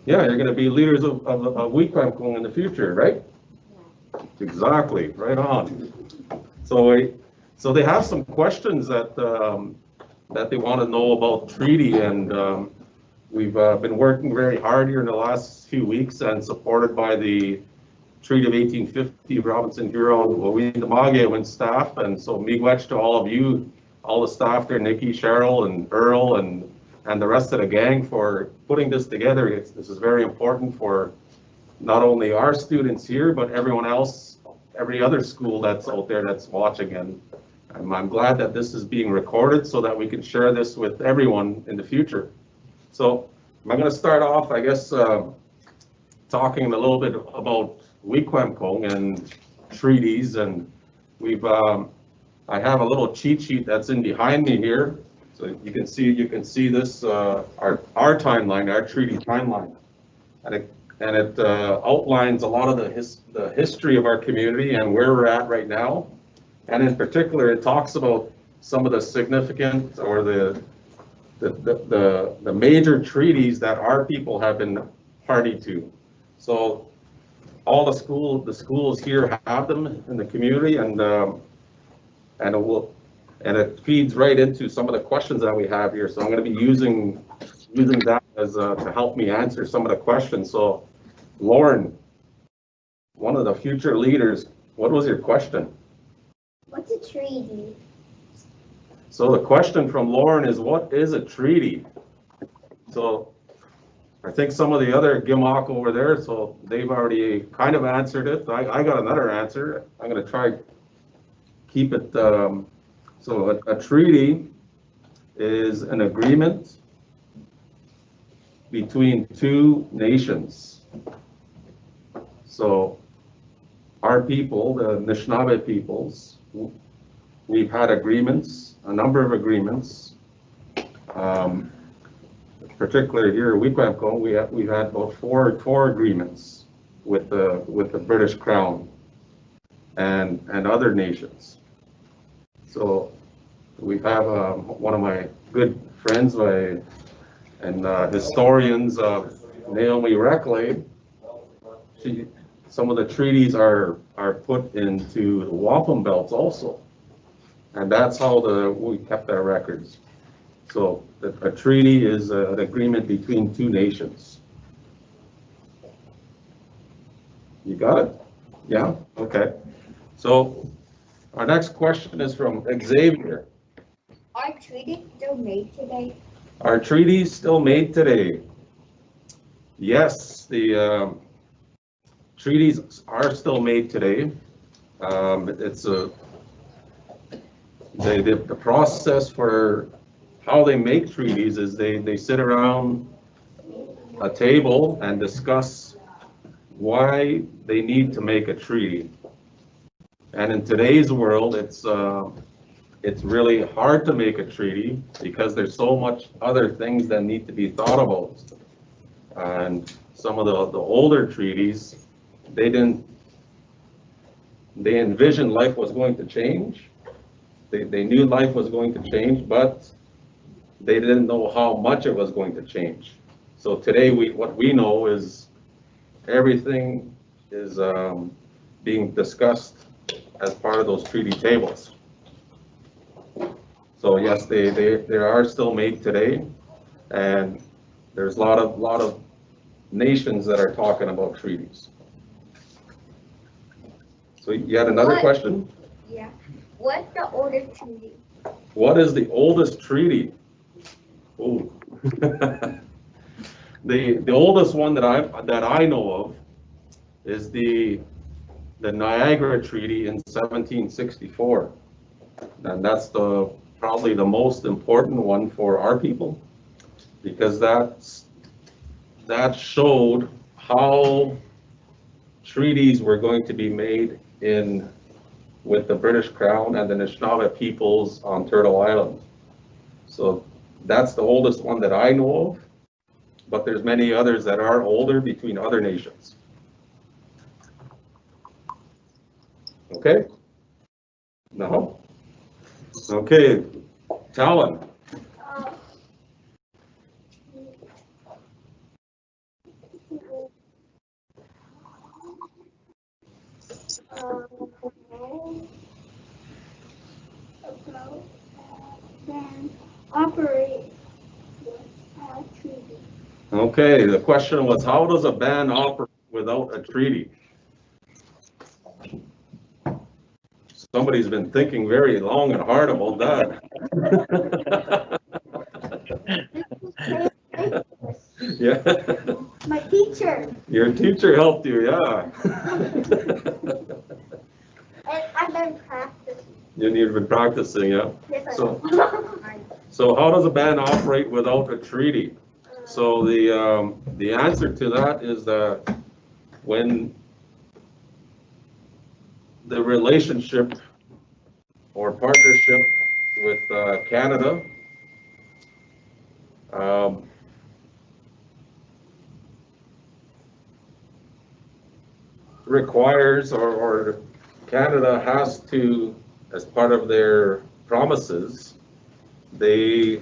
Yeah, you're going to be leaders of Wequampong in the future, right? Exactly, right on. So they have some questions that that they want to know about treaty, and we've been working very hard here in the last few weeks and supported by the Treaty of 1850, Robinson, Huron, Wawitamage staff. And so miigwech to all of you, all the staff there, Nikki, Cheryl, and Earl, and the rest of the gang for putting this together. This is very important for not only our students here, but everyone else, every other school that's out there that's watching. And I'm glad that this is being recorded so that we can share this with everyone in the future. So I'm going to start off, I guess, talking a little bit about Wequampong and treaties. And I have a little cheat sheet that's in behind me here. So you can see this, our timeline, our treaty timeline. And it outlines a lot of the history of our community and where we're at right now. And in particular, it talks about some of the significant or the major treaties that our people have been party to. So all the schools here have them in the community, and it feeds right into some of the questions that we have here. So I'm going to be using that as to help me answer some of the questions. So Lauren, one of the future leaders, what was your question? What's a treaty? So the question from Lauren is, what is a treaty? So I think some of the other Gimok over there, so they've already kind of answered it. I got another answer. I'm going to try keep it. So a treaty is an agreement between two nations. So our people, the Anishinaabe peoples, we've had agreements, a number of agreements. Particularly here at Wequampong, we've had about four agreements with the British Crown and other nations. So we have one of my good friends and historians, Naomi Reckley. Some of the treaties are put into the wampum belts also, and that's how we kept our records. So a treaty is an agreement between two nations. You got it? Yeah? Okay. So our next question is from Xavier. Are treaties still made today? Are treaties still made today? Yes, the treaties are still made today. It's the process for how they make treaties is they sit around a table and discuss why they need to make a treaty. And in today's world, it's really hard to make a treaty because there's so much other things that need to be thought about. And some of the older treaties, they envisioned life was going to change. They knew life was going to change, but they didn't know how much it was going to change. So today, what we know is everything is being discussed as part of those treaty tables. So yes, they are still made today, and there's a lot of nations that are talking about treaties. So you had another question? Yeah. What's the oldest treaty? What is the oldest treaty? Oh, the oldest one that I know of is the Niagara Treaty in 1764, and that's probably the most important one for our people, because that showed how treaties were going to be made with the British Crown and the Anishinaabe peoples on Turtle Island. So that's the oldest one that I know of. but there's many others that are older between other nations. Okay? No? Okay, Talon. About then operate without treaty. Okay, the question was, how does a band operate without a treaty? Somebody's been thinking very long and hard about that. Yeah. My teacher. Your teacher helped you, yeah. I've been practicing. You've been practicing, yeah. Yes, So how does a band operate without a treaty? So the answer to that is that when the relationship or partnership with Canada requires or Canada has to, as part of their promises, they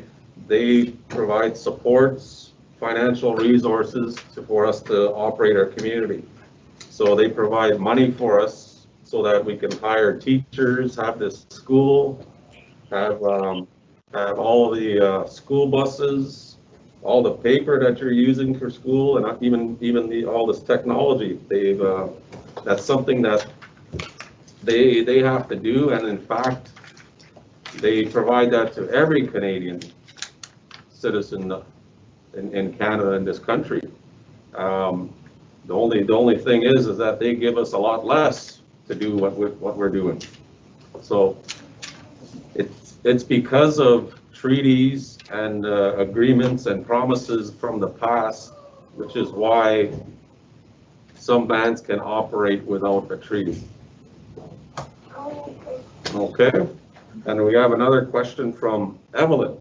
provide supports, financial resources for us to operate our community. So they provide money for us so that we can hire teachers, have this school, have all the school buses, all the paper that you're using for school, and even all this technology. That's something that they have to do, and in fact, they provide that to every Canadian citizen in Canada, in this country. The only thing is that they give us a lot less to do what we're doing. So it's because of treaties and agreements and promises from the past, which is why some bands can operate without a treaty. Okay, and we have another question from Evelyn.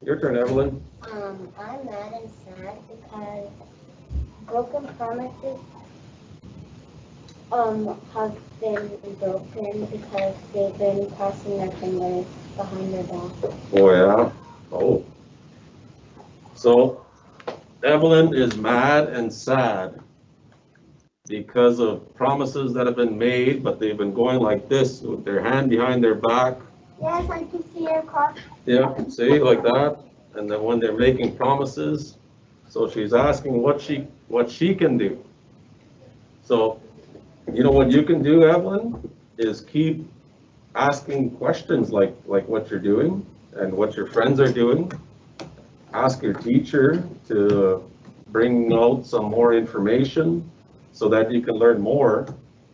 Your turn, Evelyn. I'm mad and sad because broken promises have been broken because they've been crossing their fingers behind their back. Oh, yeah. Oh. So Evelyn is mad and sad because of promises that have been made, but they've been going like this with their hand behind their back. Yes, I can see her cross. Yeah, see, like that. And then when they're making promises, so she's asking what she can do. So, you know what you can do, Evelyn, is keep asking questions like what you're doing and what your friends are doing. Ask your teacher to bring out some more information so that you can learn more.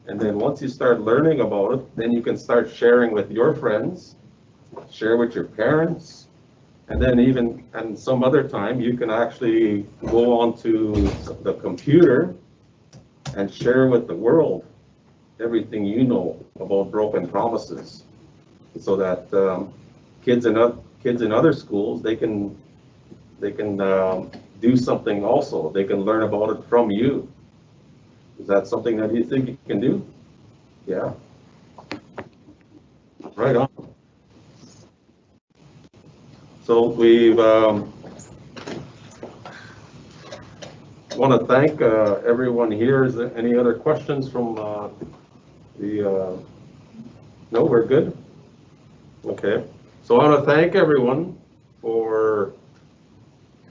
And then once you start learning about it, then you can start sharing with your friends, share with your parents, and then and some other time you can actually go onto the computer and share with the world everything you know about broken promises, so that kids in other schools, they can do something also. They can learn about it from you. Is that something that you think you can do? Yeah. Right on. So we've want to thank everyone here. Is there any other questions from the? No, we're good. Okay. So I want to thank everyone for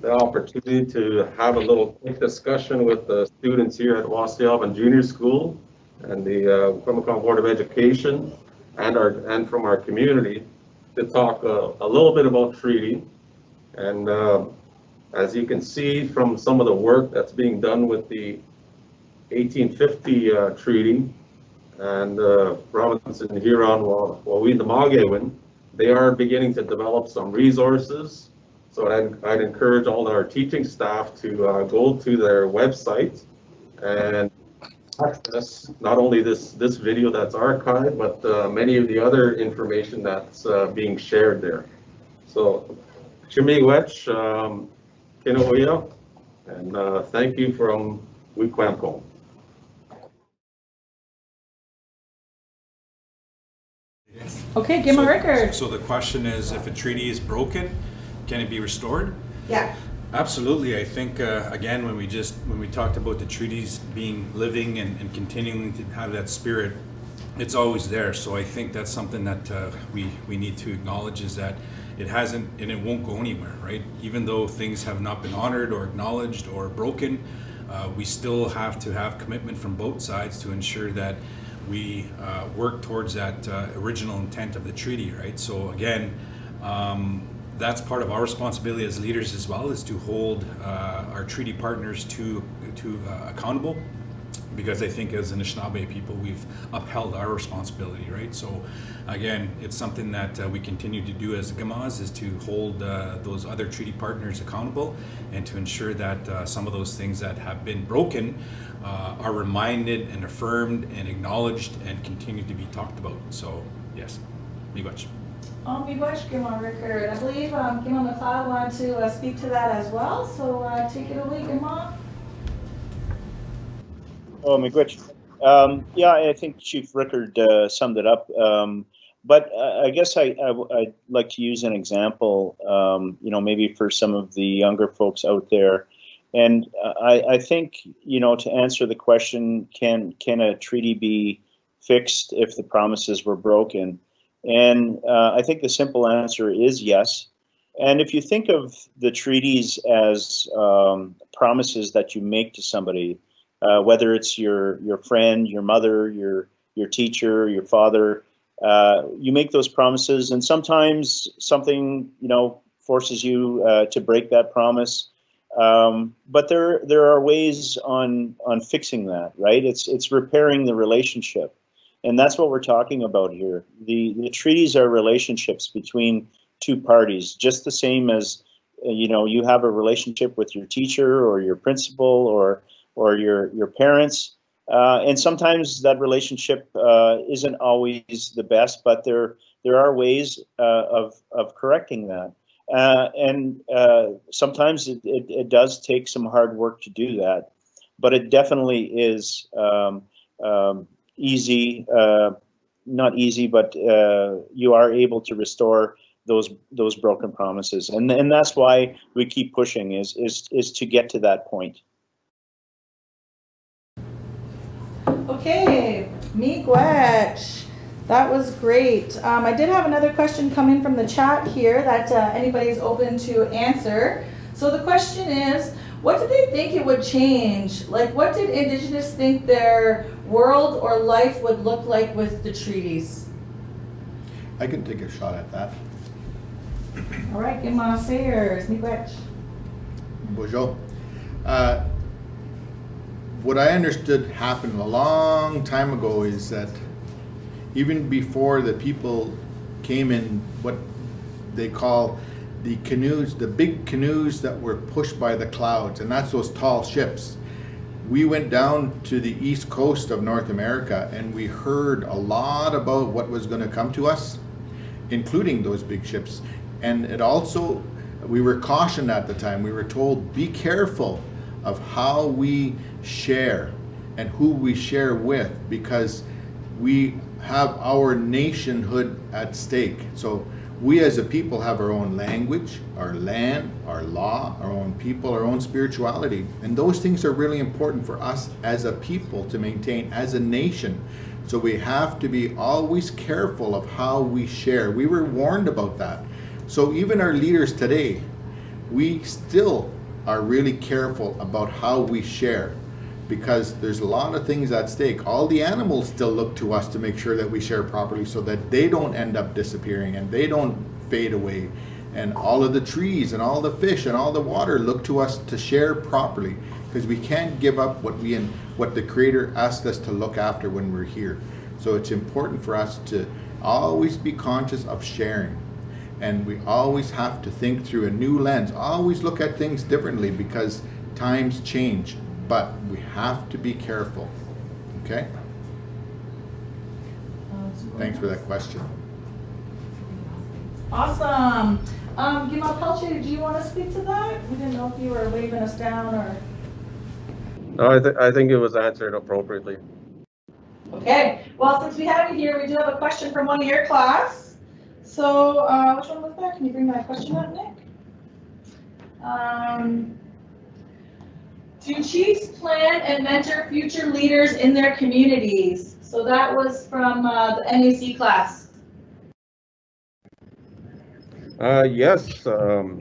the opportunity to have a little quick discussion with the students here at Wassiavan Junior School and the Quemacon Board of Education and from our community to talk a little bit about treaty. And as you can see from some of the work that's being done with the 1850 treaty and Robinson, Huron, Wawetamagewin, they are beginning to develop some resources. So I'd encourage all our teaching staff to go to their website and access not only this video that's archived, but many of the other information that's being shared there. So, Chimigwech, Kinawea, and thank you from Wequamco. Okay, give him a record. So the question is, if a treaty is broken, can it be restored? Yeah. Absolutely. I think, again, when we talked about the treaties being living and continuing to have that spirit, it's always there. So I think that's something that we need to acknowledge, is that it hasn't and it won't go anywhere, right? Even though things have not been honored or acknowledged or broken, we still have to have commitment from both sides to ensure that we work towards that original intent of the treaty, right? So again, that's part of our responsibility as leaders as well, is to hold our treaty partners to accountable, because I think as Anishinaabe people, we've upheld our responsibility, right? So again, it's something that we continue to do as Gamas, is to hold those other treaty partners accountable, and to ensure that some of those things that have been broken are reminded and affirmed and acknowledged and continue to be talked about. So yes, miigwech. Miigwech, Gima Rickard. I believe Gima McLeod wanted to speak to that as well, so take it away, Gima. Oh, miigwech. Yeah, I think Chief Rickard summed it up. But I guess I'd like to use an example, maybe for some of the younger folks out there. And I think, to answer the question, can a treaty be fixed if the promises were broken? And I think the simple answer is yes. And if you think of the treaties as promises that you make to somebody, whether it's your friend, your mother, your teacher, your father, you make those promises, and sometimes something forces you to break that promise. But there are ways on fixing that, right? It's repairing the relationship, and that's what we're talking about here. The treaties are relationships between two parties, just the same as you have a relationship with your teacher or your principal or your parents. And sometimes that relationship isn't always the best, but there are ways of correcting that. And sometimes it does take some hard work to do that, but it definitely is easy, not easy, but you are able to restore those broken promises. And that's why we keep pushing, is to get to that point. Okay, miigwech. That was great. I did have another question come in from the chat here that anybody's open to answer. So the question is, what did they think it would change? Like, what did Indigenous think their world or life would look like with the treaties? I can take a shot at that. All right, Gima Sayers, miigwech. Bonjour. What I understood happened a long time ago is that even before the people came in what they call the canoes, the big canoes that were pushed by the clouds, and that's those tall ships. We went down to the east coast of North America and we heard a lot about what was going to come to us, including those big ships. And it also, we were cautioned at the time, we were told, be careful of how we share and who we share with, because we have our nationhood at stake. So we as a people have our own language, our land, our law, our own people, our own spirituality. And those things are really important for us as a people to maintain, as a nation. So we have to be always careful of how we share. We were warned about that. So even our leaders today, we still are really careful about how we share, because there's a lot of things at stake. All the animals still look to us to make sure that we share properly so that they don't end up disappearing and they don't fade away. And all of the trees and all the fish and all the water look to us to share properly, because we can't give up what the Creator asked us to look after when we're here. So it's important for us to always be conscious of sharing. And we always have to think through a new lens, always look at things differently, because times change, but we have to be careful. Okay? Thanks for that question. Awesome. Gimal Pelche, do you want to speak to that? We didn't know if you were waving us down or. No, I think it was answered appropriately. Okay, well, since we have you here, we do have a question from one of your class. So, which one was that? Can you bring that question up, Nick? Do chiefs plan and mentor future leaders in their communities? So that was from the NAC class. Yes,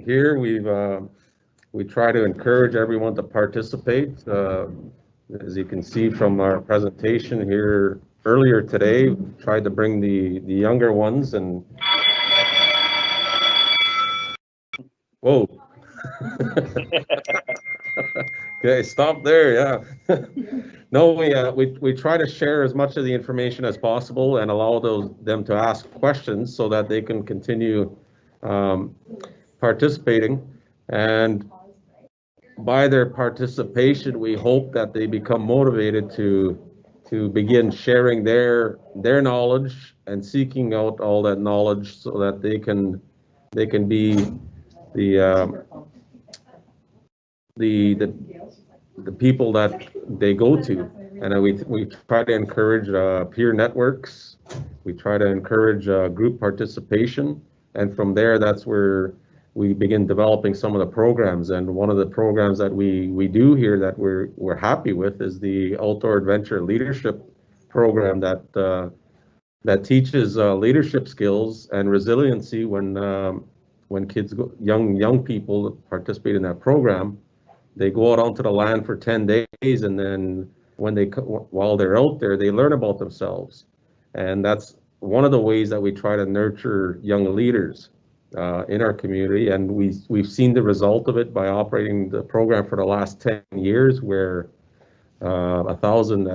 here we try to encourage everyone to participate. As you can see from our presentation here earlier today, we tried to bring the younger ones and whoa. Okay, stop there. Yeah. No, we try to share as much of the information as possible and allow them to ask questions so that they can continue participating. And by their participation, we hope that they become motivated to begin sharing their knowledge and seeking out all that knowledge so that they can be the people that they go to. And we try to encourage peer networks. We try to encourage group participation, and from there, that's where we begin developing some of the programs. And one of the programs that we do here that we're happy with is the Outdoor Adventure Leadership Program that teaches leadership skills and resiliency when kids young people participate in that program. They go out onto the land for 10 days, and then while they're out there, they learn about themselves. And that's one of the ways that we try to nurture young leaders in our community. And we've seen the result of it by operating the program for the last 10 years, where 1,000,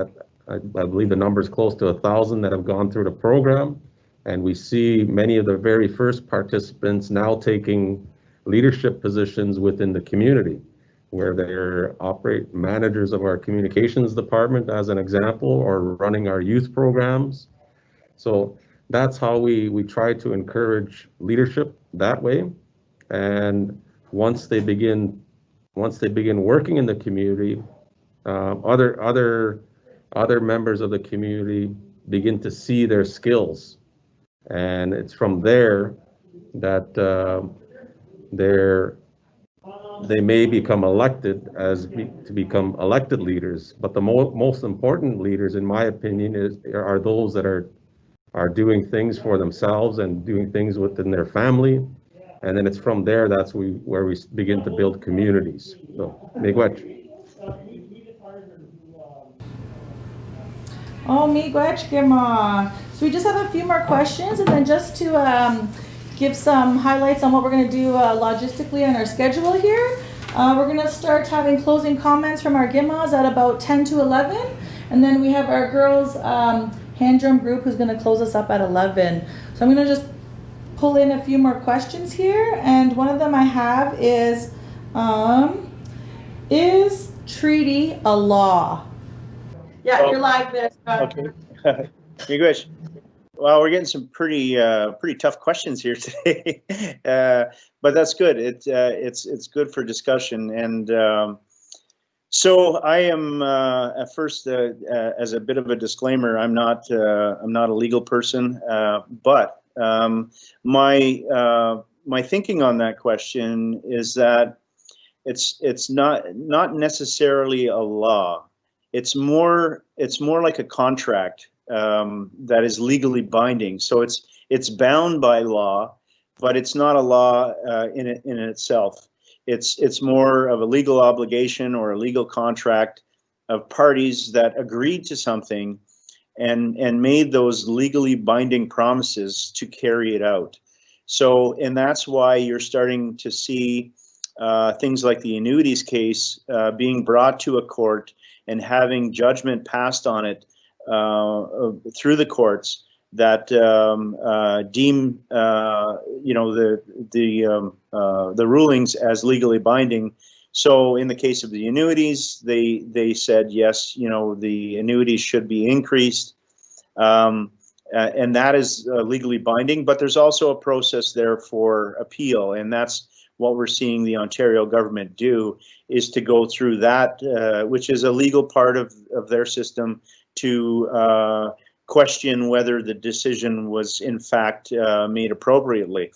I believe the number is close to 1,000 that have gone through the program. And we see many of the very first participants now taking leadership positions within the community, where they're managers of our communications department, as an example, or running our youth programs. So that's how we try to encourage leadership that way. And once they begin working in the community, other members of the community begin to see their skills, and it's from there that they may become elected to become elected leaders. But the most important leaders, in my opinion, are those that are doing things for themselves and doing things within their family. And then it's from there where we begin to build communities. So, miigwech. Oh, miigwech, Gima. So we just have a few more questions, and then just to give some highlights on what we're going to do logistically on our schedule here. We're going to start having closing comments from our Gimas at about 10 to 11. And then we have our girls hand drum group who's going to close us up at 11. So I'm going to just pull in a few more questions here. And one of them I have is treaty a law? Yeah, you're live there. Okay. Miigwech. Well, we're getting some pretty tough questions here today, but that's good. It's good for discussion. And so I am at first, as a bit of a disclaimer, I'm not a legal person, but my thinking on that question is that it's not necessarily a law. It's more like a contract. That is legally binding. So it's bound by law, but it's not a law in itself. It's more of a legal obligation or a legal contract of parties that agreed to something and made those legally binding promises to carry it out. So, and that's why you're starting to see things like the annuities case being brought to a court and having judgment passed on it through the courts that deem the rulings as legally binding. So in the case of the annuities, they said yes, the annuities should be increased. and that is legally binding, but there's also a process there for appeal, and that's what we're seeing the Ontario government do, is to go through that, which is a legal part of their system, to question whether the decision was in fact made appropriately.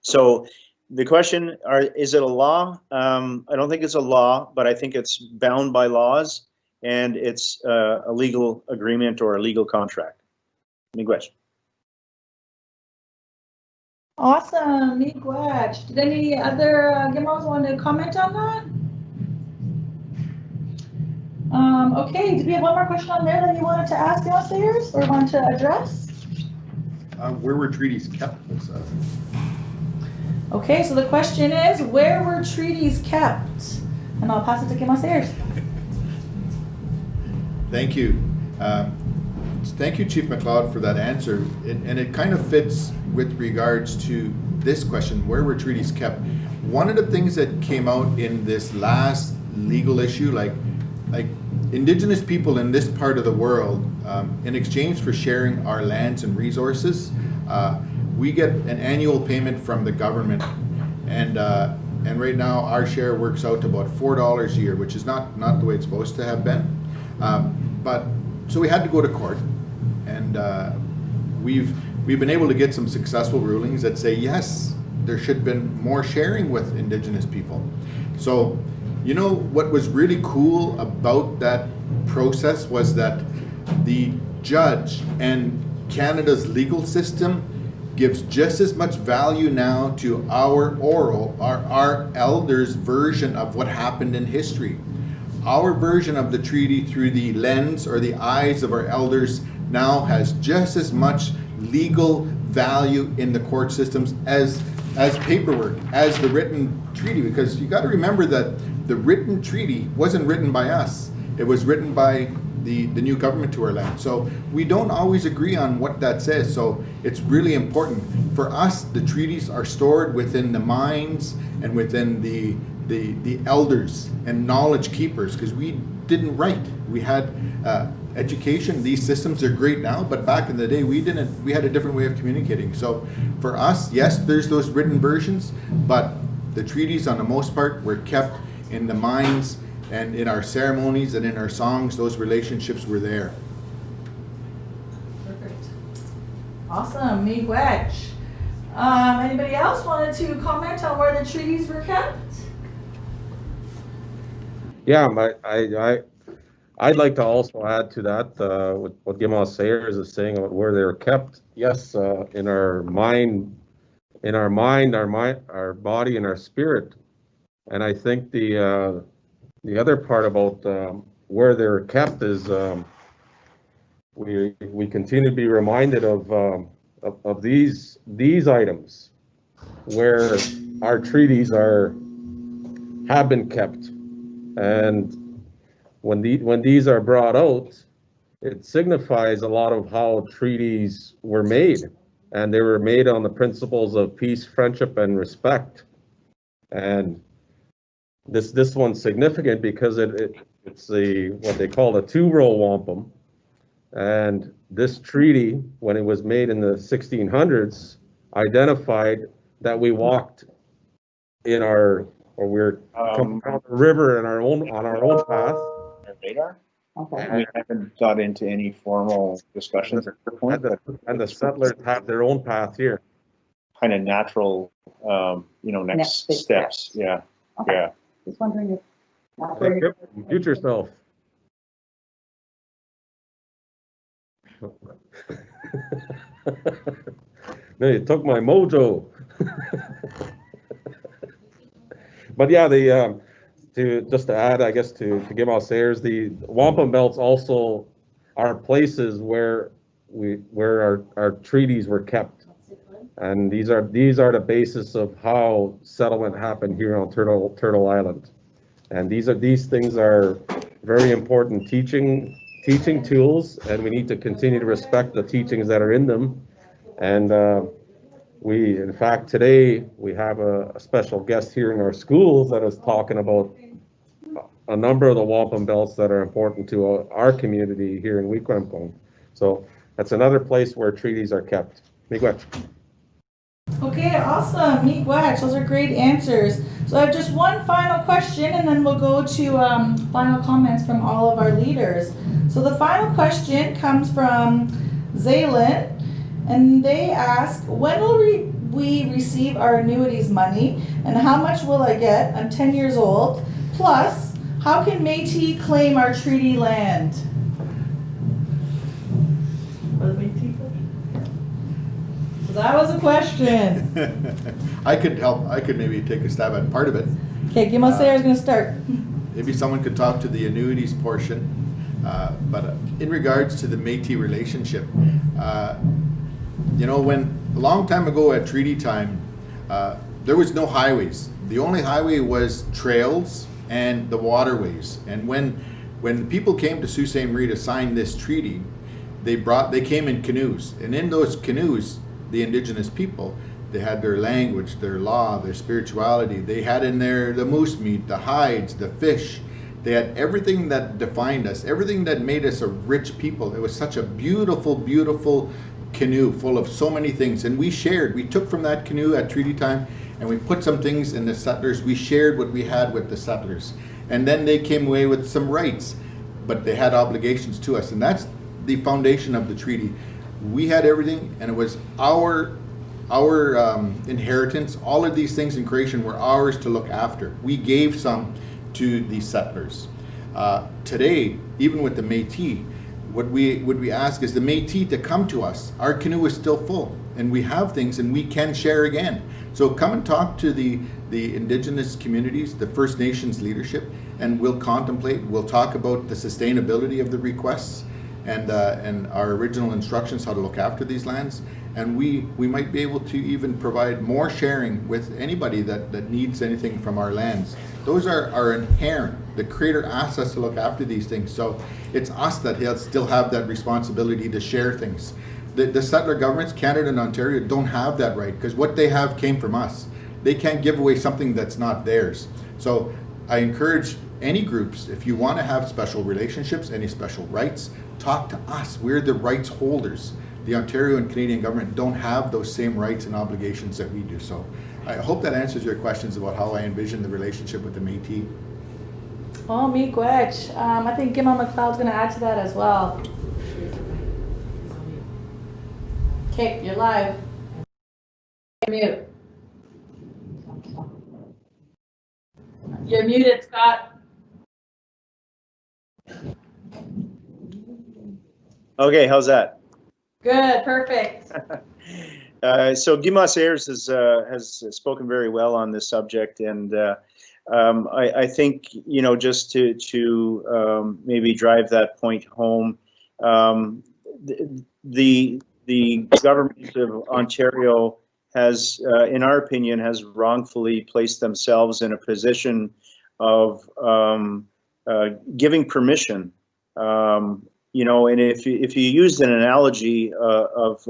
So the question, is it a law? I don't think it's a law, but I think it's bound by laws, and it's a legal agreement or a legal contract. Miigwech. Awesome, Miigwech. Did any other Gimels want to comment on that? Okay, did we have one more question on there that you wanted to ask downstairs or want to address? Where were treaties kept? Okay, so the question is, where were treaties kept? And I'll pass it to Gimel Sayers. Thank you. Thank you, Chief McLeod, for that answer. And it kind of fits with regards to this question, where were treaties kept? One of the things that came out in this last legal issue, like Indigenous people in this part of the world, in exchange for sharing our lands and resources, we get an annual payment from the government, and right now our share works out to about $4 a year, which is not the way it's supposed to have been. But so we had to go to court, and we've been able to get some successful rulings that say yes, there should have been more sharing with Indigenous people. So, you know what was really cool about that process was that the judge and Canada's legal system gives just as much value now to our elders' version of what happened in history. Our version of the treaty through the lens or the eyes of our elders now has just as much legal value in the court systems as paperwork, as the written treaty, because you got to remember that the written treaty wasn't written by us. It was written by the new government to our land. So we don't always agree on what that says. So it's really important. For us, the treaties are stored within the minds and within the elders and knowledge keepers, because we didn't write. We had education. These systems are great now, but back in the day we didn't. We had a different way of communicating. So for us, yes, there's those written versions, but the treaties on the most part were kept in the minds and in our ceremonies and in our songs. Those relationships were there. Perfect. Awesome, Miigwech. Anybody else wanted to comment on where the treaties were kept? Yeah, I'd like to also add to that what Gimel Sayers is saying about where they're kept. Yes, in our mind, our body, and our spirit. And I think the other part about where they're kept is we continue to be reminded of these items where our treaties have been kept, and when these are brought out, it signifies a lot of how treaties were made, and they were made on the principles of peace, friendship, and respect. And this one's significant because it's what they call a two-row wampum. And this treaty, when it was made in the 1600s, identified that we walked we're coming down the river on our own path. Radar. Okay. We haven't got into any formal discussions at this point. And the settlers have their own path here. Kind of natural, next steps. Yeah. Okay. Yeah. Just wondering if. Mute yourself. No, you took my mojo. But yeah, to add, I guess, to Gimel Sayers, the wampum belts also are places where our treaties were kept, and these are the basis of how settlement happened here on Turtle Island. And these things are very important teaching tools, and we need to continue to respect the teachings that are in them. And in fact, today we have a special guest here in our schools that is talking about a number of the wampum belts that are important to our community here in Wequampong. So That's another place where treaties are kept. Miigwech. Okay, awesome. Miigwech, those are great answers. So I have just one final question and then we'll go to final comments from all of our leaders. So the final question comes from Zaylin, and they ask, when will we receive our annuities money and how much will I get? I'm 10 years old. Plus, how can Métis claim our treaty land? So that was a question. I could help, I could maybe take a stab at part of it. Okay, Gima Sayer's gonna start. Maybe someone could talk to the annuities portion. But in regards to the Métis relationship, you know, when a long time ago at treaty time, there was no highways. The only highway was trails and the waterways. And when people came to Sault Ste. Marie to sign this treaty, they came in canoes. And in those canoes, the Indigenous people, they had their language, their law, their spirituality. They had in there the moose meat, the hides, the fish. They had everything that defined us, everything that made us a rich people. It was such a beautiful, beautiful canoe full of so many things. And we shared, we took from that canoe at treaty time and we put some things in the settlers. We shared what we had with the settlers. And then they came away with some rights, but they had obligations to us. And that's the foundation of the treaty. We had everything and it was our inheritance. All of these things in creation were ours to look after. We gave some to the settlers. Today, even with the Métis, what we ask is the Métis to come to us. Our canoe is still full and we have things and we can share again. So come and talk to the Indigenous communities, the First Nations leadership, and we'll contemplate, we'll talk about the sustainability of the requests and our original instructions how to look after these lands. And we might be able to even provide more sharing with anybody that needs anything from our lands. Those are inherent. The Creator asks us to look after these things. So it's us that still have that responsibility to share things. The settler governments, Canada and Ontario, don't have that right because what they have came from us. They can't give away something that's not theirs. So I encourage any groups, if you want to have special relationships, any special rights, talk to us. We're the rights holders. The Ontario and Canadian government don't have those same rights and obligations that we do. So I hope that answers your questions about how I envision the relationship with the Métis. Oh, Miigwech. I think Gima McLeod's gonna add to that as well. Okay, you're live. Mute. You're muted, Scott. Okay, how's that? Good, perfect. So Guy Sayers has spoken very well on this subject, and I think, you know, just to maybe drive that point home, the government of Ontario has, in our opinion, has wrongfully placed themselves in a position of giving permission. You know, and if you used an analogy of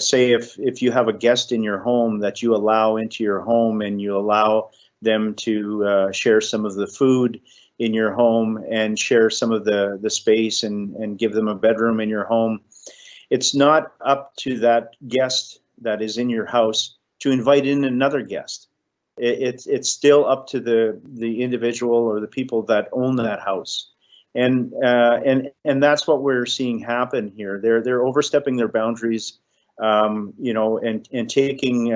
say if you have a guest in your home that you allow into your home and you allow them to share some of the food in your home and share some of the space and give them a bedroom in your home, it's not up to that guest that is in your house to invite in another guest. It's still up to the individual or the people that own that house. And that's what we're seeing happen here. They're overstepping their boundaries, you know, and taking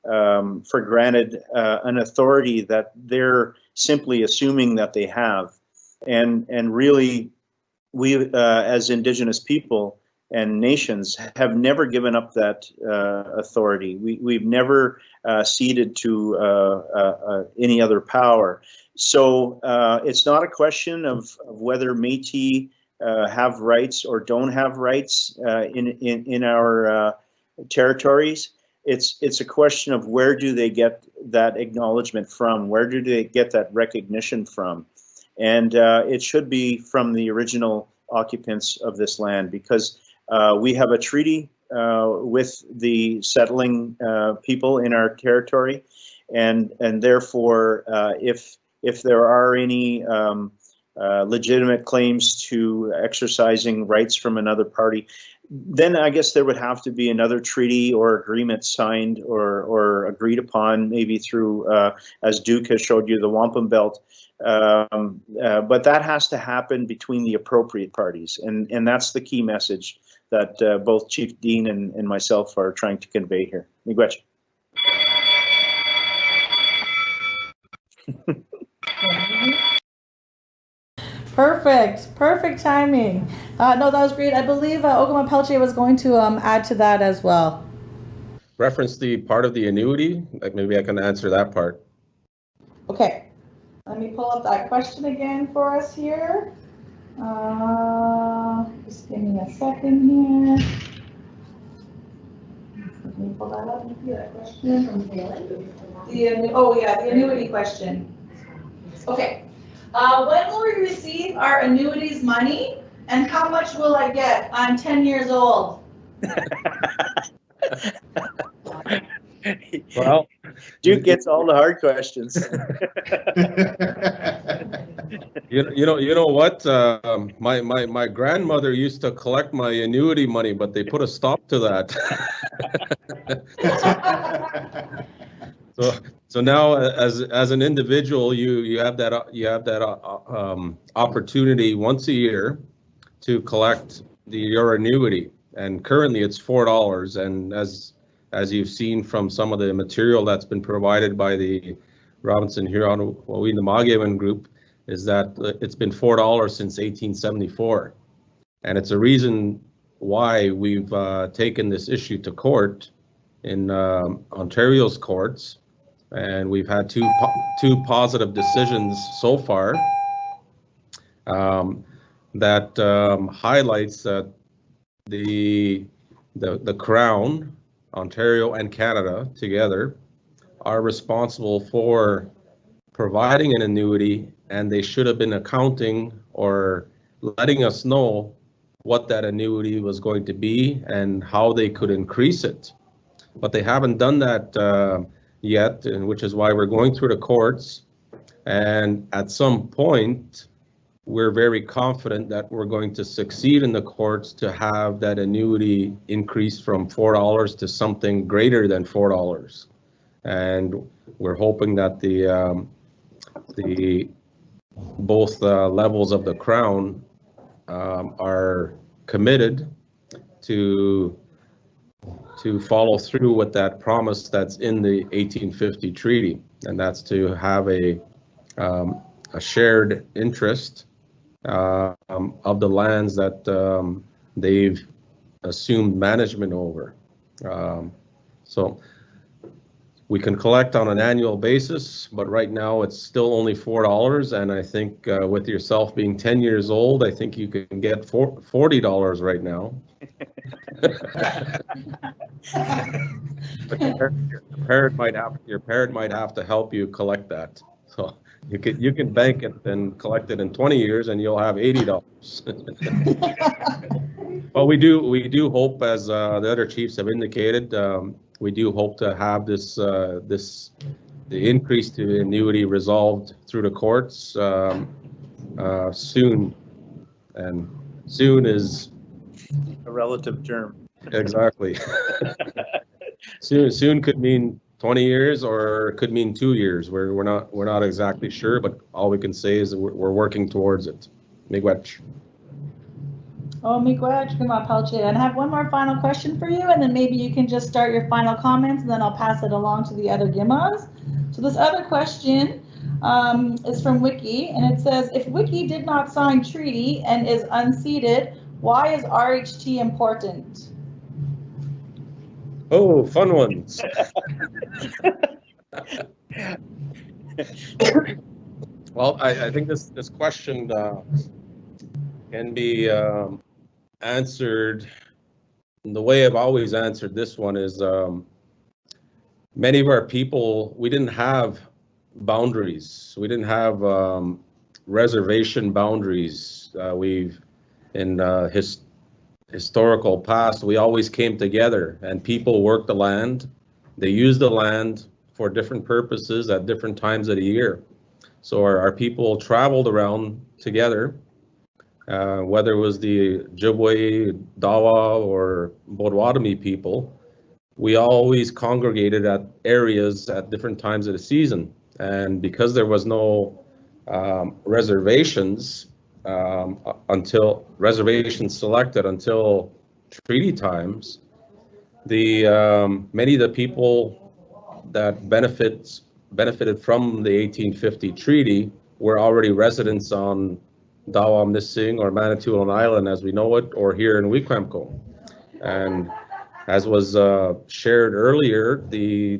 for granted an authority that they're simply assuming that they have. And really, we as Indigenous people and nations have never given up that authority. We've never ceded to any other power. So it's not a question of whether Métis have rights or don't have rights in our territories. It's a question of where do they get that acknowledgement from? Where do they get that recognition from? And it should be from the original occupants of this land, because we have a treaty with the settling people in our territory, and therefore if there are any legitimate claims to exercising rights from another party, then I guess there would have to be another treaty or agreement signed or agreed upon, maybe through, as Duke has showed you, the wampum belt. But that has to happen between the appropriate parties, and that's the key message that both Chief Dean and myself are trying to convey here. Miigwech. Perfect timing. No, that was great. I believe Algoma Pelche was going to add to that as well. Reference the part of the annuity, like maybe I can answer that part. Okay, let me pull up that question again for us here. Just give me a second here. Let me pull that up and see that question. The annuity question. Okay. When will we receive our annuities money, and how much will I get? I'm 10 years old. Well, Duke gets all the hard questions. You know what? My grandmother used to collect my annuity money, but they put a stop to that. So now, as an individual, you have that opportunity once a year to collect your annuity, and currently it's $4. And as you've seen from some of the material that's been provided by the Robinson Huron Wawinamagewin group, is that it's been $4 since 1874, and it's a reason why we've taken this issue to court in Ontario's courts. And we've had two positive decisions so far that highlights that the Crown, Ontario and Canada together are responsible for providing an annuity, and they should have been accounting or letting us know what that annuity was going to be and how they could increase it. But they haven't done that yet, and which is why we're going through the courts. And at some point, we're very confident that we're going to succeed in the courts to have that annuity increase from $4 to something greater than $4. And we're hoping that both levels of the Crown are committed to follow through with that promise that's in the 1850 treaty, and that's to have a shared interest of the lands that they've assumed management over. So we can collect on an annual basis, but right now it's still only $4, and I think with yourself being 10 years old, I think you can get $40 right now. But your parent might have to help you collect that. So you can bank it and collect it in 20 years, and you'll have $80. But we do hope, as the other chiefs have indicated, we do hope to have the increase to the annuity resolved through the courts soon, and soon is a relative term. Exactly. Soon could mean 20 years, or it could mean 2 years. We're not exactly sure, but all we can say is that we're working towards it. Miigwech. Oh, miigwech, Guma Pelche. And I have one more final question for you, and then maybe you can just start your final comments, and then I'll pass it along to the other Gimas. So this other question is from Wiki, and it says, if Wiki did not sign treaty and is unseated, why is RHT important? Oh, fun ones. Well, I think this question can be answered. The way I've always answered this one is many of our people, we didn't have boundaries. We didn't have reservation boundaries. In historical past, we always came together, and people worked the land. They used the land for different purposes at different times of the year. So our people traveled around together, whether it was the Ojibwe, Dawa, or Potawatomi people, we always congregated at areas at different times of the season. And because there was no reservations selected until treaty times, many of the people that benefited from the 1850 treaty were already residents on Dawa Missing or Manitoulin Island as we know it, or here in Wequemco. And as was shared earlier,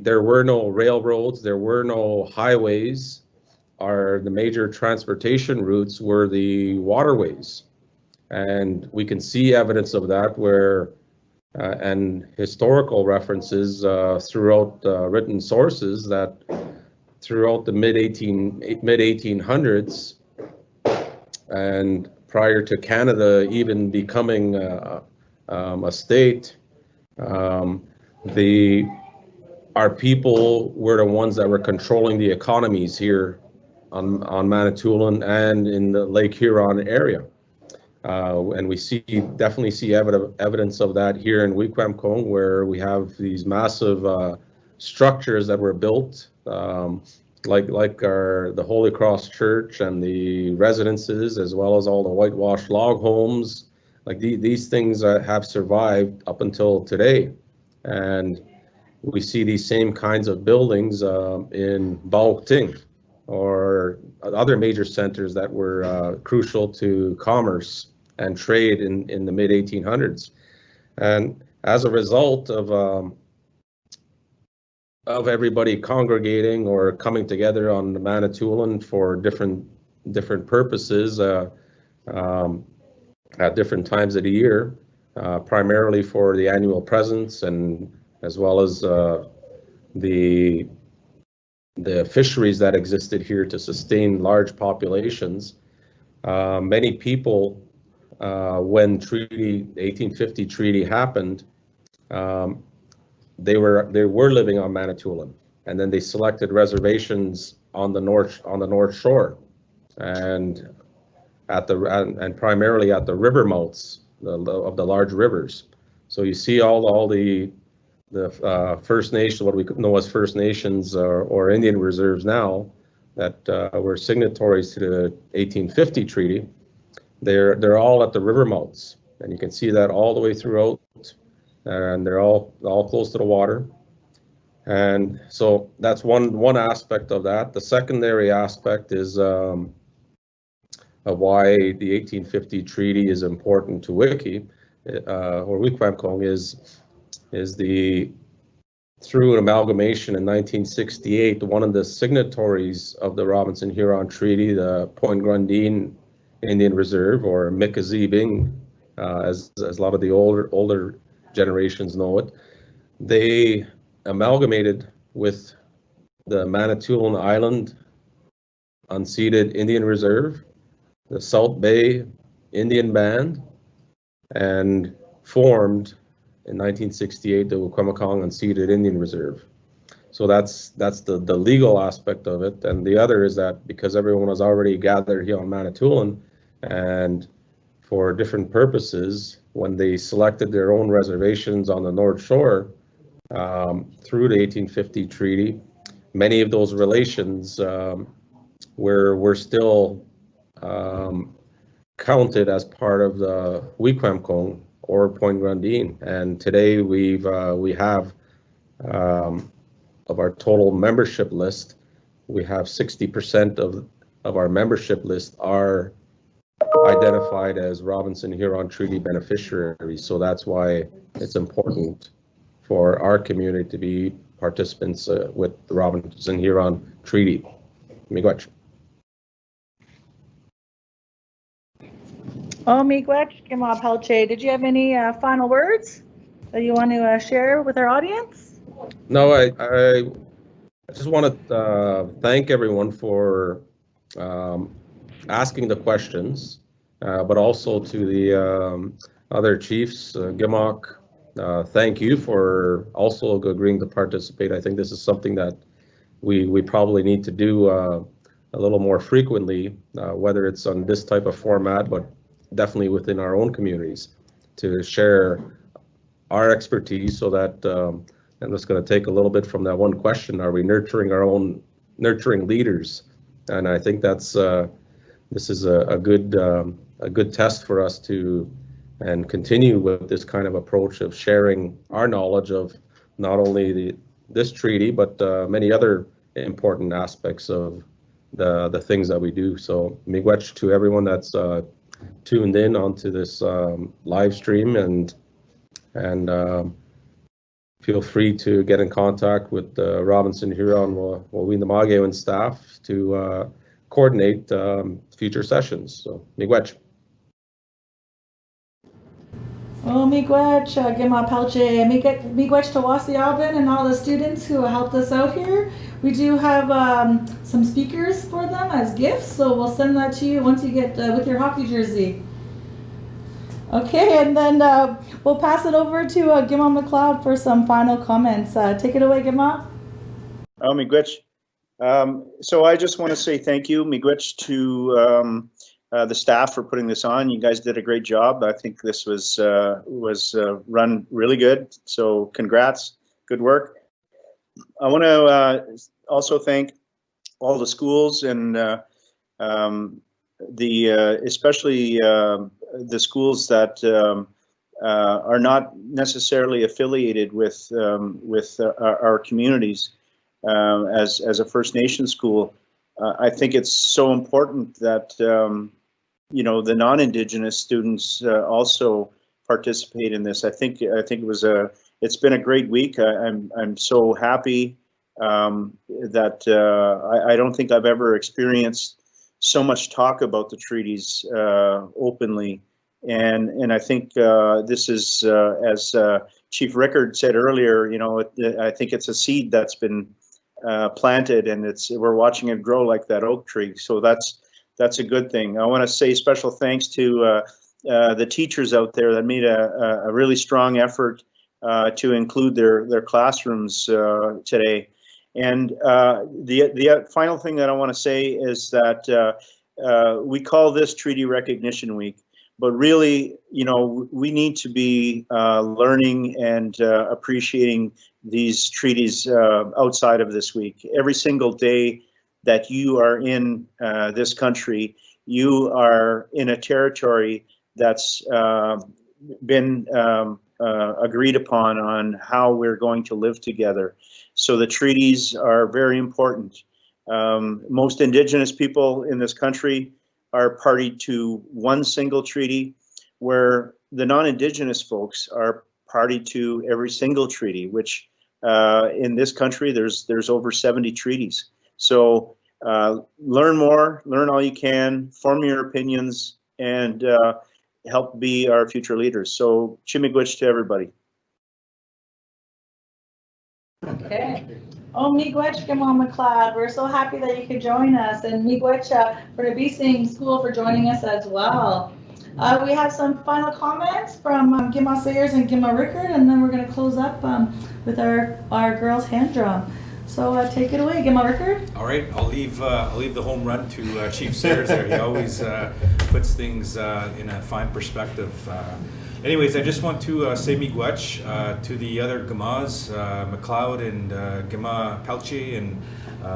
there were no railroads, there were no highways. The major transportation routes were the waterways. And we can see evidence of that where, and historical references throughout written sources, that throughout the mid-1800s and prior to Canada even becoming a state, our people were the ones that were controlling the economies here on Manitoulin and in the Lake Huron area. And we definitely see evidence of that here in Wequemco, where we have these massive structures that were built, like the Holy Cross Church and the residences, as well as all the whitewashed log homes. Like these things have survived up until today. And we see these same kinds of buildings in Baoting or other major centers that were crucial to commerce and trade in the mid-1800s. And as a result of everybody congregating or coming together on the Manitoulin for different purposes at different times of the year, primarily for the annual presents and as well as the fisheries that existed here to sustain large populations. Many people, when the 1850 treaty happened, they were living on Manitoulin, and then they selected reservations on the North Shore, and primarily at the river mouths of the large rivers. So you see all the First Nation, what we know as First Nations or Indian reserves now, that were signatories to the 1850 treaty. They're all at the river mouths, and you can see that all the way throughout, and they're all close to the water. And so that's one aspect of that. The secondary aspect is of why the 1850 treaty is important to Wiki or Wequemco is through an amalgamation in 1968, one of the signatories of the Robinson-Huron Treaty, the Point Grundine Indian Reserve, or Mi'kmaq, as a lot of the older generations know it, they amalgamated with the Manitoulin Island Unceded Indian Reserve, the South Bay Indian Band, and formed in 1968 the Wikwemekong Unceded Indian Reserve. So that's the legal aspect of it. And the other is that because everyone was already gathered here on Manitoulin, and for different purposes, when they selected their own reservations on the North Shore through the 1850 treaty, many of those relations were still counted as part of the Wequemekong or Point Grundine. And today we have of our total membership list, we have 60% of our membership list are identified as Robinson-Huron Treaty beneficiaries. So that's why it's important for our community to be participants with the Robinson-Huron Treaty. Miigwech. Miigwech, Gima Pelche, did you have any final words that you want to share with our audience? No, I just want to thank everyone for asking the questions, but also to the other chiefs, Gimok, thank you for also agreeing to participate. I think this is something that we probably need to do a little more frequently, whether it's on this type of format, but definitely within our own communities, to share our expertise so that, I'm just going to take a little bit from that one question, are we nurturing leaders? And I think that's, this is a good test for us to, and continue with this kind of approach of sharing our knowledge of not only this treaty, but many other important aspects of the things that we do. So miigwech to everyone that's tuned in onto this live stream, and feel free to get in contact with Robinson Huron Wawinamage and staff to coordinate future sessions. So miigwech. Oh, miigwech, Gima Pelche, miigwech to Wasi Alvin and all the students who helped us out here. We do have some speakers for them as gifts, so we'll send that to you once you get with your hockey jersey. Okay, and then we'll pass it over to Gima McLeod for some final comments. Take it away, Gima. Miigwech. So I just want to say thank you, miigwech, to the staff for putting this on. You guys did a great job. I think this was run really good. So congrats, good work. I want to also thank all the schools and especially the schools that are not necessarily affiliated with our communities. As a First Nation school, I think it's so important that you know, the non-Indigenous students also participate in this. I think it's been a great week. I'm so happy that I don't think I've ever experienced so much talk about the treaties openly, and I think this is, as Chief Rickard said earlier, you know, I think it's a seed that's been planted, and we're watching it grow like that oak tree. So that's a good thing. I want to say special thanks to the teachers out there that made a really strong effort to include their classrooms today. And the final thing that I want to say is that we call this Treaty Recognition Week, but really, you know, we need to be learning and appreciating these treaties outside of this week. Every single day that you are in this country, you are in a territory that's been agreed upon on how we're going to live together. So the treaties are very important. Most Indigenous people in this country are party to one single treaty, where the non-Indigenous folks are party to every single treaty, which in this country there's over 70 treaties. So learn more, learn all you can, form your opinions, and help be our future leaders. So chimigwich to everybody. Okay. Oh, miigwech, Gima McLeod. We're so happy that you could join us, and miigwech for the Beasing School for joining us as well. We have some final comments from Gima Sayers and Gima Rickard, and then we're going to close up with our girls' hand drum. So take it away, Gima Rickard. All right, I'll leave the home run to Chief Sayers there. He always puts things in a fine perspective. Anyways, I just want to say miigwech to the other Gimas, McLeod and Gima Pelche, and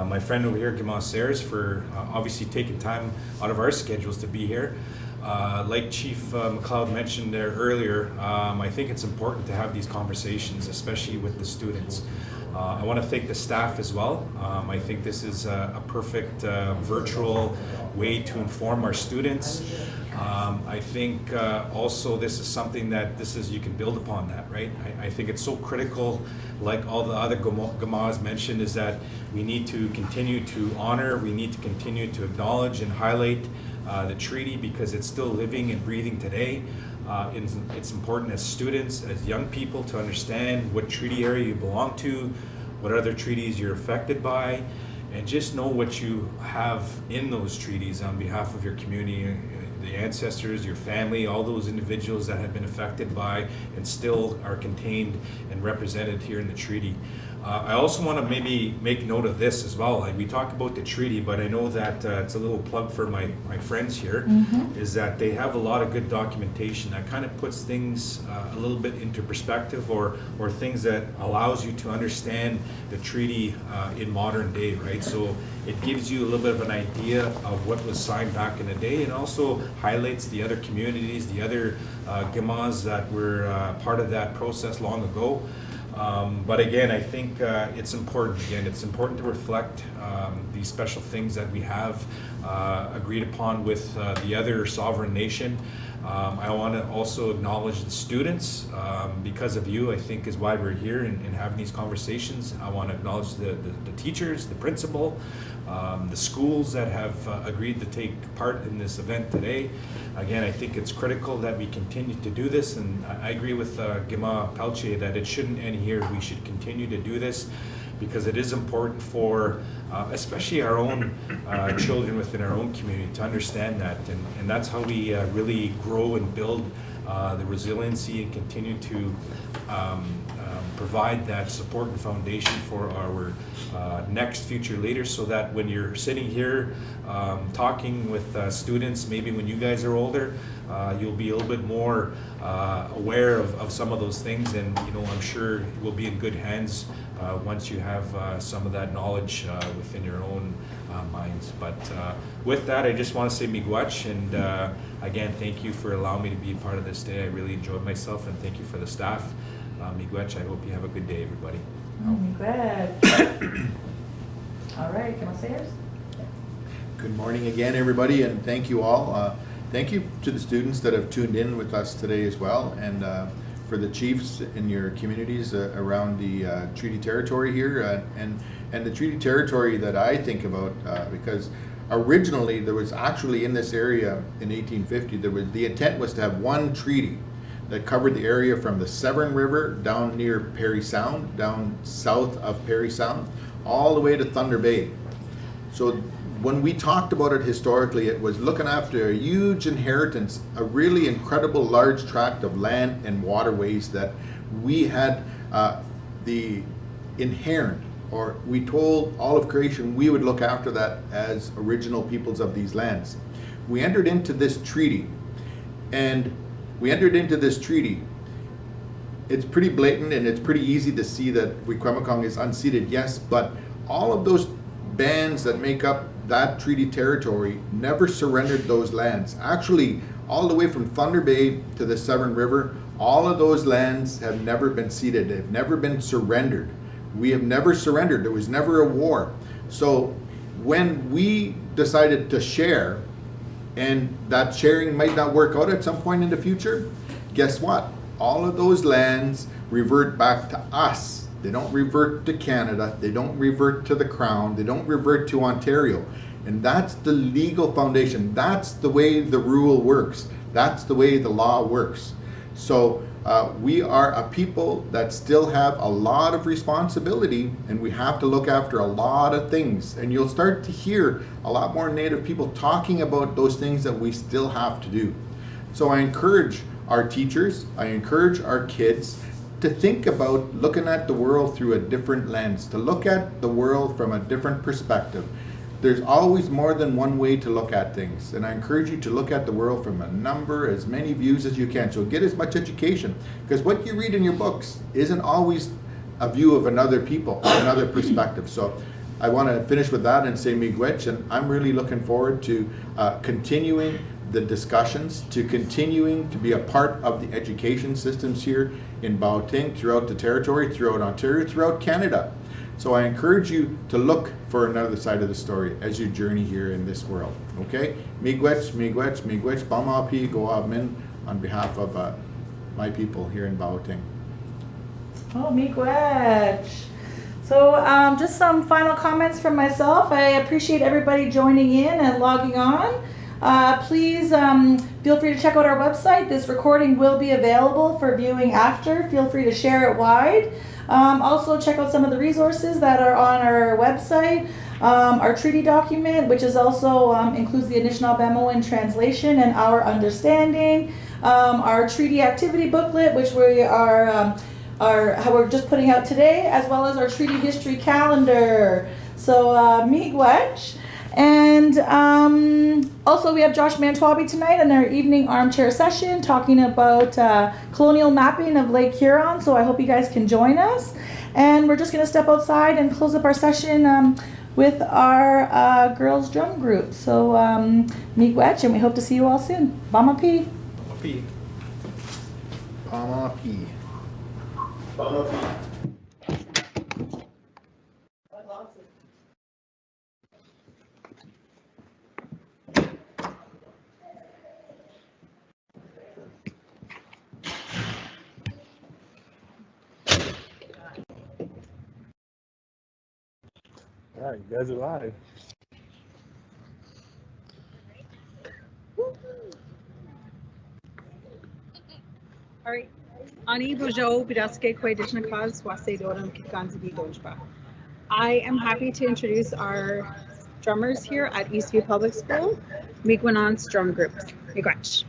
my friend over here, Gima Sayers, for obviously taking time out of our schedules to be here. Like Chief McLeod mentioned there earlier, I think it's important to have these conversations, especially with the students. I want to thank the staff as well. I think this is a perfect virtual way to inform our students. I think also this is something that you can build upon that, right? I think it's so critical, like all the other Gimas mentioned, is that we need to continue to honor, we need to continue to acknowledge and highlight the treaty, because it's still living and breathing today. It's important as students, as young people, to understand what treaty area you belong to, what other treaties you're affected by, and just know what you have in those treaties on behalf of your community, the ancestors, your family, all those individuals that have been affected by and still are contained and represented here in the treaty. I also want to maybe make note of this as well. Like we talk about the treaty, but I know that it's a little plug for my friends here, is that they have a lot of good documentation that kind of puts things a little bit into perspective, or things that allows you to understand the treaty in modern day, right? So it gives you a little bit of an idea of what was signed back in the day, and also highlights the other communities, the other Gimas that were part of that process long ago. But again, I think it's important. Again, it's important to reflect these special things that we have agreed upon with the other sovereign nation. I want to also acknowledge the students. Because of you, I think, is why we're here and having these conversations. I want to acknowledge the teachers, the principal, the schools that have agreed to take part in this event today. Again, I think it's critical that we continue to do this, and I agree with Gima Pelche that it shouldn't end here. We should continue to do this because it is important for especially our own children within our own community to understand that, and that's how we really grow and build the resiliency and continue to provide that support and foundation for our next future leaders, so that when you're sitting here talking with students, maybe when you guys are older, you'll be a little bit more aware of some of those things, and I'm sure we'll be in good hands once you have some of that knowledge within your own minds. But with that, I just want to say miigwech, and again, thank you for allowing me to be a part of this day. I really enjoyed myself, and thank you for the staff. Miigwech, I hope you have a good day, everybody. Oh, miigwech. All right, can I say yours? Good morning again, everybody, and thank you all. Thank you to the students that have tuned in with us today as well, and for the chiefs in your communities around the treaty territory here, and the treaty territory that I think about, because originally there was actually in this area in 1850, the intent was to have one treaty that covered the area from the Severn River down near Parry Sound, down south of Parry Sound, all the way to Thunder Bay. So when we talked about it historically, it was looking after a huge inheritance, a really incredible large tract of land and waterways that we had the inherent, or we told all of creation we would look after that as original peoples of these lands. We entered into this treaty, and it's pretty blatant and it's pretty easy to see that Wikwemikong is unceded, yes, but all of those bands that make up that treaty territory never surrendered those lands. Actually, all the way from Thunder Bay to the Severn River, all of those lands have never been ceded. They've never been surrendered. We have never surrendered. There was never a war. So when we decided to share, and that sharing might not work out at some point in the future, guess what? All of those lands revert back to us. They don't revert to Canada. They don't revert to the Crown. They don't revert to Ontario. And that's the legal foundation. That's the way the rule works. That's the way the law works. So we are a people that still have a lot of responsibility, and we have to look after a lot of things. And you'll start to hear a lot more Native people talking about those things that we still have to do. So I encourage our teachers, I encourage our kids to think about looking at the world through a different lens, to look at the world from a different perspective. There's always more than one way to look at things, and I encourage you to look at the world from as many views as you can. So get as much education, because what you read in your books isn't always a view of another people, another perspective. So I want to finish with that and say miigwech, and I'm really looking forward to continuing the discussions, to continuing to be a part of the education systems here in Baoting, throughout the territory, throughout Ontario, throughout Canada. So I encourage you to look for another side of the story as you journey here in this world. Okay? Miigwech, miigwech, miigwech, Bamapi, Goab Min, on behalf of my people here in Baoting. Oh, miigwech. So just some final comments from myself. I appreciate everybody joining in and logging on. Please feel free to check out our website. This recording will be available for viewing after. Feel free to share it wide. Also check out some of the resources that are on our website. Our treaty document, which is also includes the Anishinaabemowin translation and our understanding. Our treaty activity booklet, which we are how we're just putting out today, as well as our treaty history calendar. So miigwech. And also we have Josh Mantwabi tonight in our evening armchair session talking about colonial mapping of Lake Huron. So I hope you guys can join us. And we're just going to step outside and close up our session with our girls drum group. So miigwech, and we hope to see you all soon. Bama P. Pama P. All right, you guys are live. All right. Ani Bojo, Bidaske Kwe Dishnakaz, Wase Dodam, Kikanzi Dojba. I am happy to introduce our drummers here at Eastview Public School, Miigwenon's drum group. Miigwech.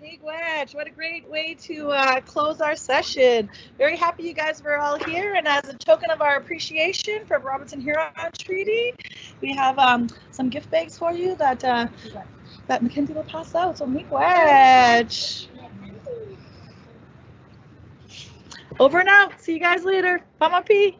Miigwech, what a great way to close our session. Very happy you guys were all here, and as a token of our appreciation for Robinson Huron Treaty, we have some gift bags for you that Mackenzie will pass out. So miigwech. Over and out. See you guys later. Bama P.